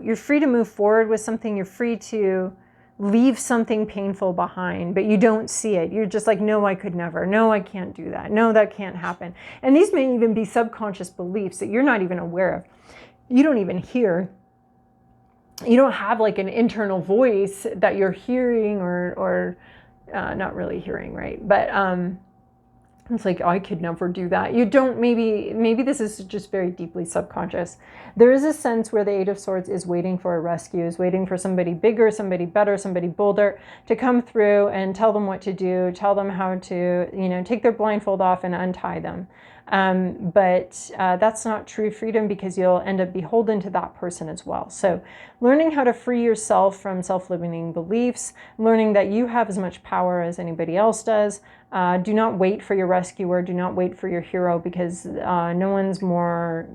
you're free to move forward with something. You're free to leave something painful behind, but you don't see it. You're just like, no, I could never. No, I can't do that. No, that can't happen. And these may even be subconscious beliefs that you're not even aware of. You don't even hear. You don't have like an internal voice that you're hearing or not really hearing, right? But it's like, oh, I could never do that. You don't, maybe this is just very deeply subconscious. There is a sense where the Eight of Swords is waiting for a rescue, is waiting for somebody bigger, somebody better, somebody bolder to come through and tell them what to do, tell them how to, take their blindfold off and untie them. But that's not true freedom, because you'll end up beholden to that person as well. So learning how to free yourself from self-limiting beliefs, learning that you have as much power as anybody else does. Do not wait for your rescuer. Do not wait for your hero, because no one's more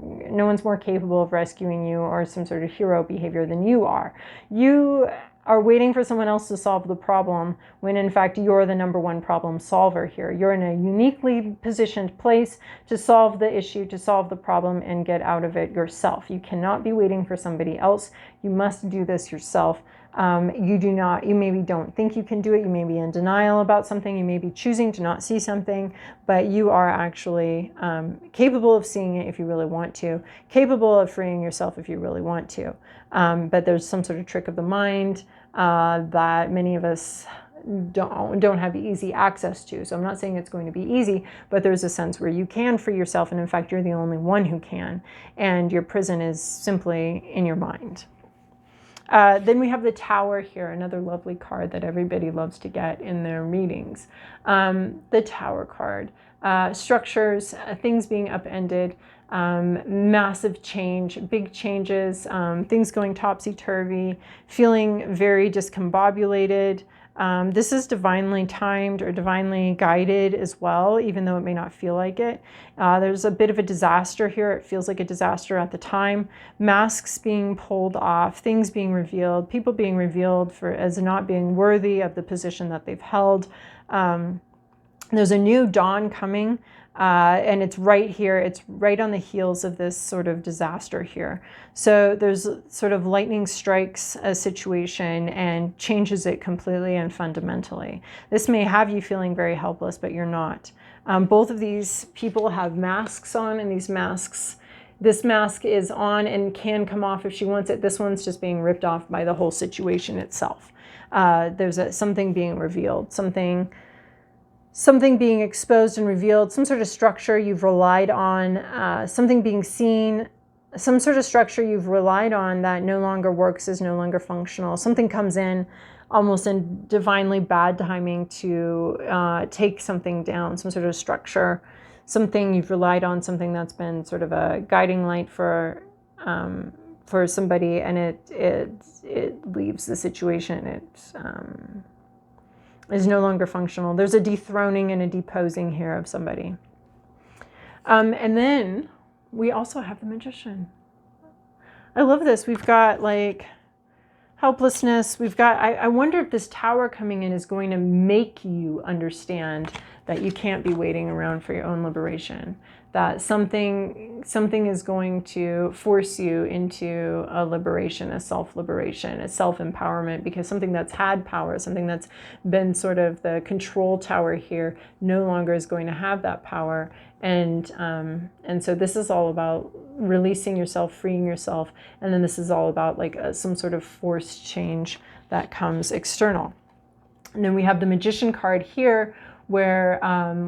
capable of rescuing you or some sort of hero behavior than you are. You are waiting for someone else to solve the problem, when in fact you're the number one problem solver here. You're in a uniquely positioned place to solve the issue, to solve the problem, and get out of it yourself. You cannot be waiting for somebody else. You must do this yourself. You maybe don't think you can do it. You may be in denial about something. You may be choosing to not see something, but you are actually capable of seeing it if you really want to, capable of freeing yourself if you really want to. But there's some sort of trick of the mind that many of us don't have easy access to. So I'm not saying it's going to be easy, but there's a sense where you can free yourself. And in fact, you're the only one who can. And your prison is simply in your mind. Then we have the Tower here, another lovely card that everybody loves to get in their readings. The Tower card, structures, things being upended, massive change, big changes, things going topsy-turvy, feeling very discombobulated. This is divinely timed or divinely guided as well, even though it may not feel like it. There's a bit of a disaster here. It feels like a disaster at the time. Masks being pulled off, things being revealed, people being revealed as not being worthy of the position that they've held. There's a new dawn coming. And it's right here. It's right on the heels of this sort of disaster here. So there's sort of lightning strikes a situation and changes it completely and fundamentally. This may have you feeling very helpless, but you're not. Both of these people have masks on, and this mask is on and can come off if she wants it. This one's just being ripped off by the whole situation itself. There's something being revealed, something being exposed and revealed, some sort of structure you've relied on, something being seen, some sort of structure you've relied on that no longer works, is no longer functional. Something comes in almost in divinely bad timing to take something down, some sort of structure, something you've relied on, something that's been sort of a guiding light for somebody, and it leaves the situation. It is no longer functional. There's a dethroning and a deposing here of somebody. And then we also have the Magician. I love this. We've got like helplessness. We've got, I wonder if this Tower coming in is going to make you understand that you can't be waiting around for your own liberation, that something is going to force you into a liberation, a self-liberation, a self-empowerment, because something that's had power, something that's been sort of the control tower here, no longer is going to have that power. And so this is all about releasing yourself, freeing yourself, and then this is all about like some sort of forced change that comes external. And then we have the Magician card here, where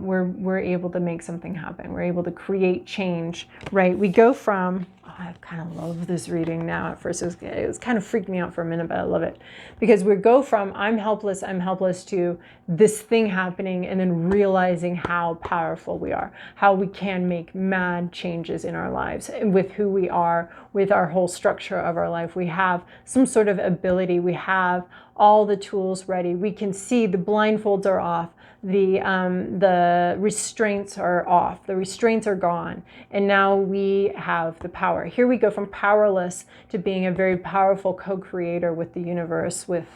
we're able to make something happen. We're able to create change, right? We go from, I kind of love this reading now. At first it was kind of freaked me out for a minute, but I love it. Because we go from I'm helpless to this thing happening, and then realizing how powerful we are, how we can make mad changes in our lives with who we are, with our whole structure of our life. We have some sort of ability. We have all the tools ready. We can see the blindfolds are off. The restraints are off. The restraints are gone. And now we have the power. Here we go from powerless to being a very powerful co-creator with the universe, with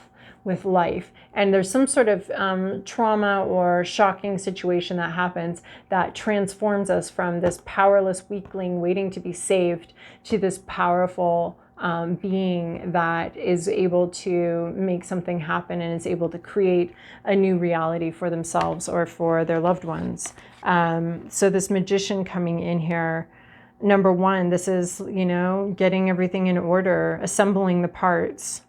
life. And there's some sort of trauma or shocking situation that happens that transforms us from this powerless weakling waiting to be saved to this powerful being that is able to make something happen and is able to create a new reality for themselves or for their loved ones. So this magician coming in here, number one, this is, you know, getting everything in order, assembling the parts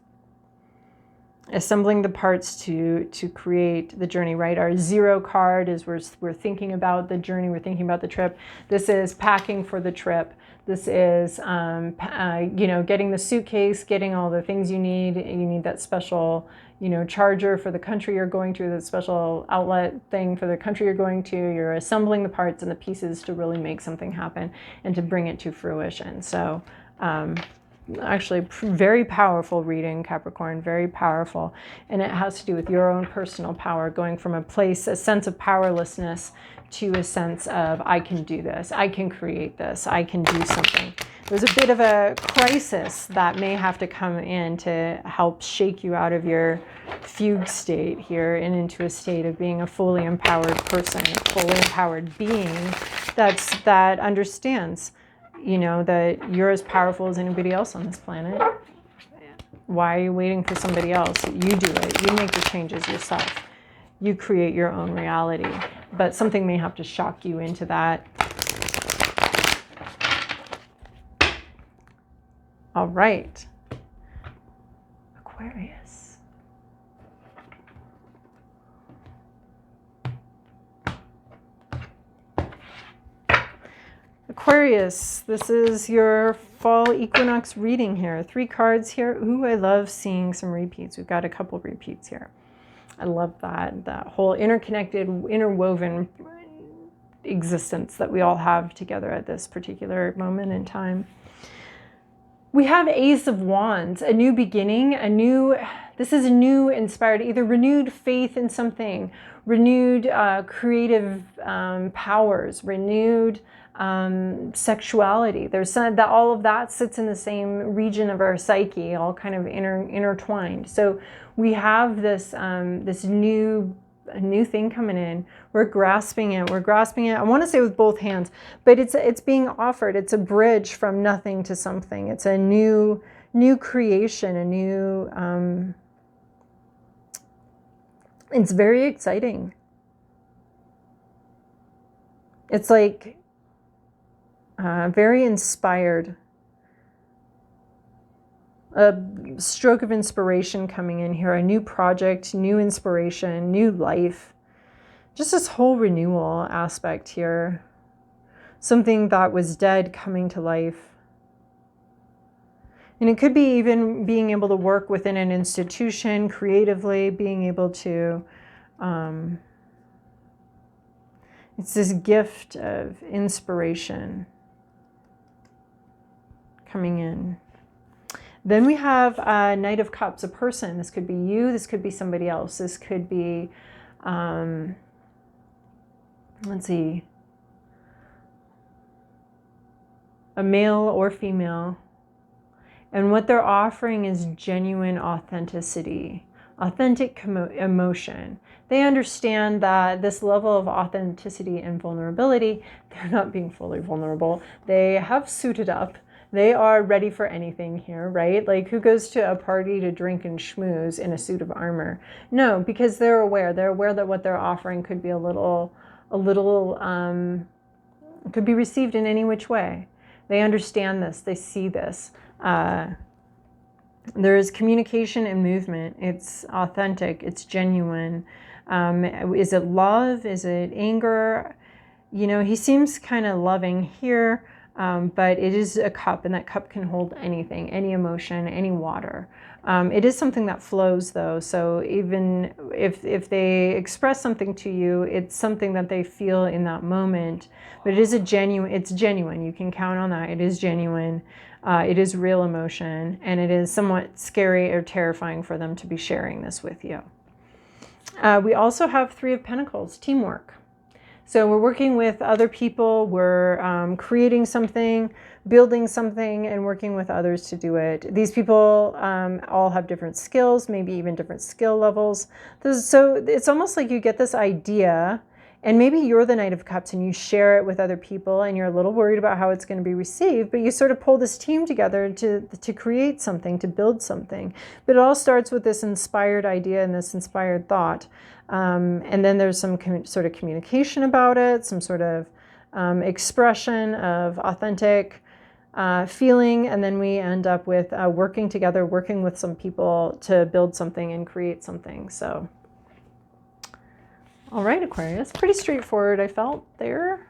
to create the journey, right? Our 0 card is we're thinking about the journey, we're thinking about the trip. This is packing for the trip. This is, you know, getting the suitcase, getting all the things you need. You need that special, you know, charger for the country you're going to, the special outlet thing for the country you're going to. You're assembling the parts and the pieces to really make something happen and to bring it to fruition. So, actually very powerful reading, Capricorn, very powerful. And it has to do with your own personal power, going from a sense of powerlessness to a sense of, I can do this, I can create this, I can do something. There's a bit of a crisis that may have to come in to help shake you out of your fugue state here and into a state of being a fully empowered person, a fully empowered being that understands, you know, that you're as powerful as anybody else on this planet. Why are you waiting for somebody else? You do it. You make the changes yourself. You create your own reality. But something may have to shock you into that. All right. Aquarius. Aquarius, this is your fall equinox reading here. 3 cards here. Ooh, I love seeing some repeats. We've got a couple repeats here. I love that whole interconnected, interwoven existence that we all have together at this particular moment in time. We have Ace of Wands, a new beginning, this is a new inspired, either renewed faith in something, renewed creative powers, renewed sexuality. There's that all of that sits in the same region of our psyche, all kind of intertwined. So we have this this new thing coming in. We're grasping it. I want to say with both hands, but it's being offered. It's a bridge from nothing to something. It's a new creation, a new. It's very exciting. It's like very inspired. A stroke of inspiration coming in here, a new project, new inspiration, new life. Just this whole renewal aspect here. Something that was dead coming to life. And it could be even being able to work within an institution creatively, being able to, it's this gift of inspiration coming in. Then we have Knight of Cups, a person. This could be you, this could be somebody else. This could be, let's see, a male or female. And what they're offering is genuine authenticity, authentic emotion. They understand that this level of authenticity and vulnerability, they're not being fully vulnerable. They have suited up. They are ready for anything here, right? Like, who goes to a party to drink and schmooze in a suit of armor? No, because they're aware. They're aware that what they're offering could be a little, could be received in any which way. They understand this. They see this. There is communication and movement. It's authentic. It's genuine. Is it love? Is it anger? You know, he seems kind of loving here. But it is a cup, and that cup can hold anything, any emotion, any water. It is something that flows, though. So even if they express something to you, it's something that they feel in that moment. But it is it's genuine. You can count on that. It is genuine. It is real emotion, and it is somewhat scary or terrifying for them to be sharing this with you. We also have Three of Pentacles, teamwork. So we're working with other people, we're creating something, building something, and working with others to do it. These people all have different skills, maybe even different skill levels. So it's almost like you get this idea, and maybe you're the Knight of Cups and you share it with other people and you're a little worried about how it's going to be received, but you sort of pull this team together to create something, to build something. But it all starts with this inspired idea and this inspired thought. And then there's some sort of communication about it, some sort of expression of authentic feeling, and then we end up with working together, working with some people to build something and create something. So, all right, Aquarius, pretty straightforward, I felt there.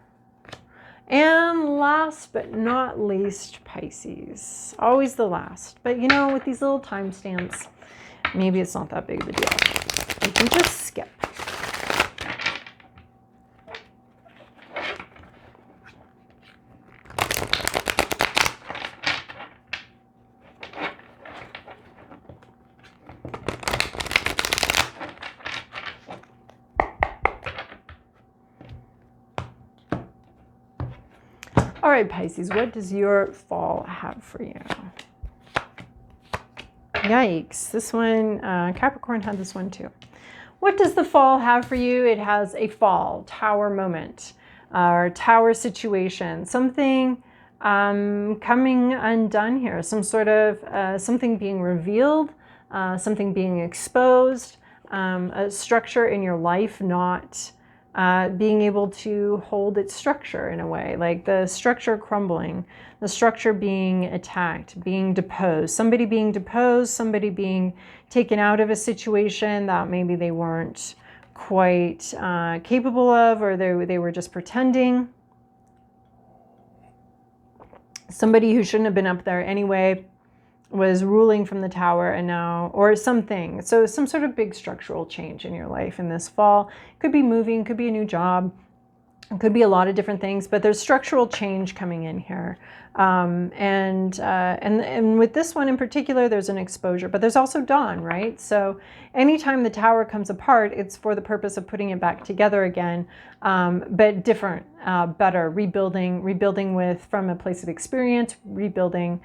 And last but not least, Pisces. Always the last. But you know, with these little timestamps, maybe it's not that big of a deal. You can just skip. All right, Pisces, what does your fall have for you? Yikes, this one, Capricorn had this one too. What does the fall have for you? It has a fall, tower moment, or tower situation, something coming undone here, some sort of something being revealed, something being exposed, a structure in your life not being able to hold its structure in a way, like the structure crumbling, the structure being attacked, being deposed, somebody being taken out of a situation that maybe they weren't quite capable of, or they were just pretending. Somebody who shouldn't have been up there anyway was ruling from the tower, and now, or something. So some sort of big structural change in your life in this fall. Could be moving, could be a new job, it could be a lot of different things, but there's structural change coming in here. And with this one in particular, there's an exposure, but there's also dawn, right? So anytime the tower comes apart, it's for the purpose of putting it back together again, but different, better, rebuilding from a place of experience, rebuilding,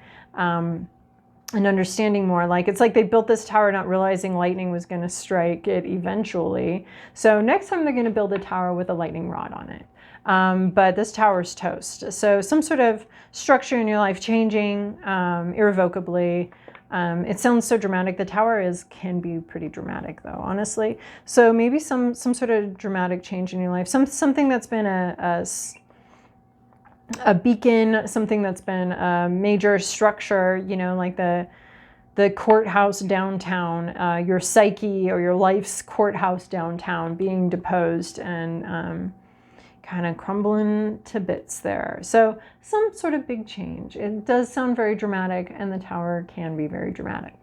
and understanding more. Like, it's like they built this tower not realizing lightning was going to strike it eventually. So next time they're going to build a tower with a lightning rod on it. But this tower's toast. So some sort of structure in your life changing irrevocably. It sounds so dramatic. The tower can be pretty dramatic though, honestly. So maybe some sort of dramatic change in your life. Something that's been a beacon, something that's been a major structure, you know, like the courthouse downtown, your psyche or your life's courthouse downtown being deposed and kind of crumbling to bits there. So some sort of big change. It does sound very dramatic, and the tower can be very dramatic.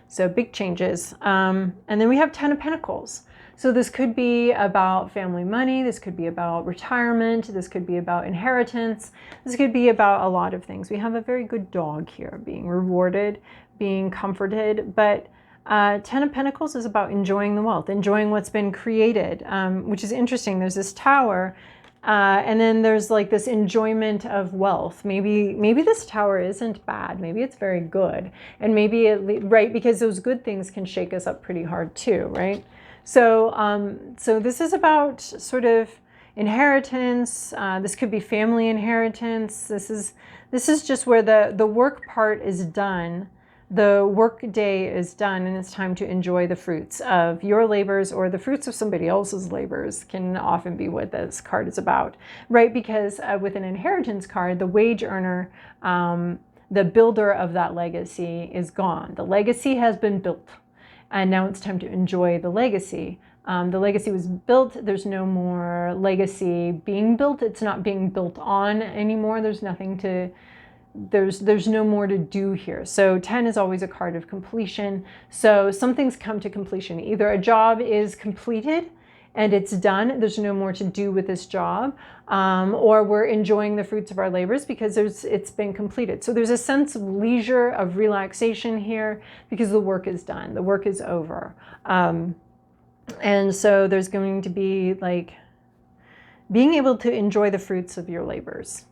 So big changes. And then we have Ten of Pentacles. So this could be about family money, this could be about retirement, this could be about inheritance, this could be about a lot of things. We have a very good dog here being rewarded, being comforted, but Ten of Pentacles is about enjoying the wealth, enjoying what's been created, which is interesting. There's this tower, and then there's like this enjoyment of wealth. Maybe this tower isn't bad. Maybe it's very good, and maybe right, because those good things can shake us up pretty hard too, right? So, so this is about sort of inheritance. This could be family inheritance. This is just where the work part is done. The work day is done, and it's time to enjoy the fruits of your labors, or the fruits of somebody else's labors can often be what this card is about, right? Because with an inheritance card, the wage earner, the builder of that legacy is gone. The legacy has been built. And now it's time to enjoy the legacy. The legacy was built. There's no more legacy being built. It's not being built on anymore. There's nothing to, there's no more to do here. So 10 is always a card of completion. So something's come to completion. Either a job is completed and it's done. There's no more to do with this job, or we're enjoying the fruits of our labors because it's been completed. So there's a sense of leisure, of relaxation here because the work is done. The work is over. And so there's going to be like being able to enjoy the fruits of your labors,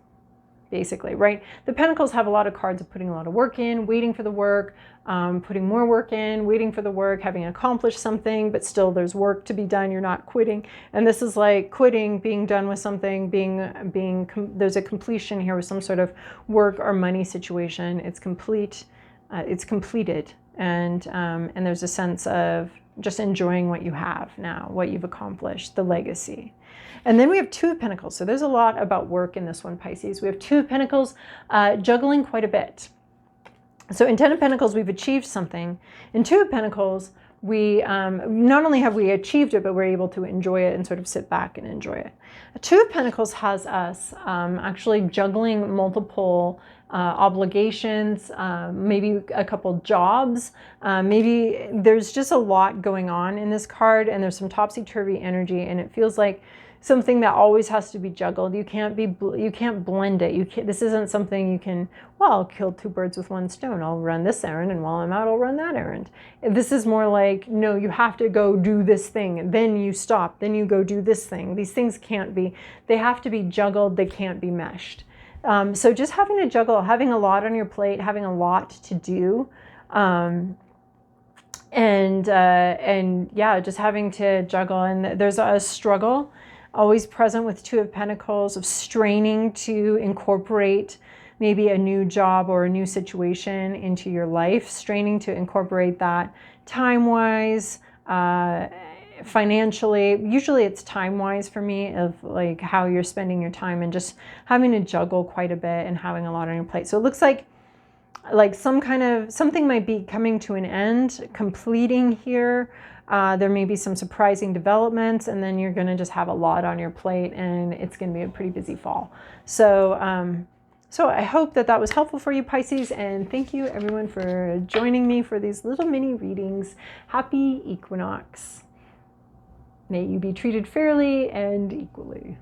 basically, right? The Pentacles have a lot of cards of putting a lot of work in, waiting for the work, putting more work in, waiting for the work, having accomplished something, but still there's work to be done. You're not quitting. And this is like quitting, being done with something, there's a completion here with some sort of work or money situation. It's complete, it's completed. And there's a sense of just enjoying what you have now, what you've accomplished, the legacy. And then we have Two of Pentacles. So there's a lot about work in this one, Pisces. We have Two of Pentacles, juggling quite a bit. So in Ten of Pentacles, we've achieved something. In Two of Pentacles, we not only have we achieved it, but we're able to enjoy it and sort of sit back and enjoy it. Two of Pentacles has us actually juggling multiple obligations, maybe a couple jobs, maybe there's just a lot going on in this card, and there's some topsy-turvy energy, and it feels like something that always has to be juggled. You can't blend it. This isn't something you can, well, I'll kill two birds with one stone. I'll run this errand, and while I'm out, I'll run that errand. This is more like, no, you have to go do this thing, then you stop, then you go do this thing. These things can't be, they have to be juggled, they can't be meshed. So just having to juggle, having a lot on your plate, having a lot to do, and yeah, just having to juggle. And there's a struggle always present with Two of Pentacles of straining to incorporate maybe a new job or a new situation into your life, straining to incorporate that time-wise, financially. Usually it's time-wise for me, of like how you're spending your time, and just having to juggle quite a bit and having a lot on your plate. So it looks like something might be coming to an end, completing here. There may be some surprising developments, and then you're going to just have a lot on your plate, and it's going to be a pretty busy fall. So so I hope that was helpful for you, Pisces, and thank you everyone for joining me for these little mini readings. Happy Equinox. May you be treated fairly and equally.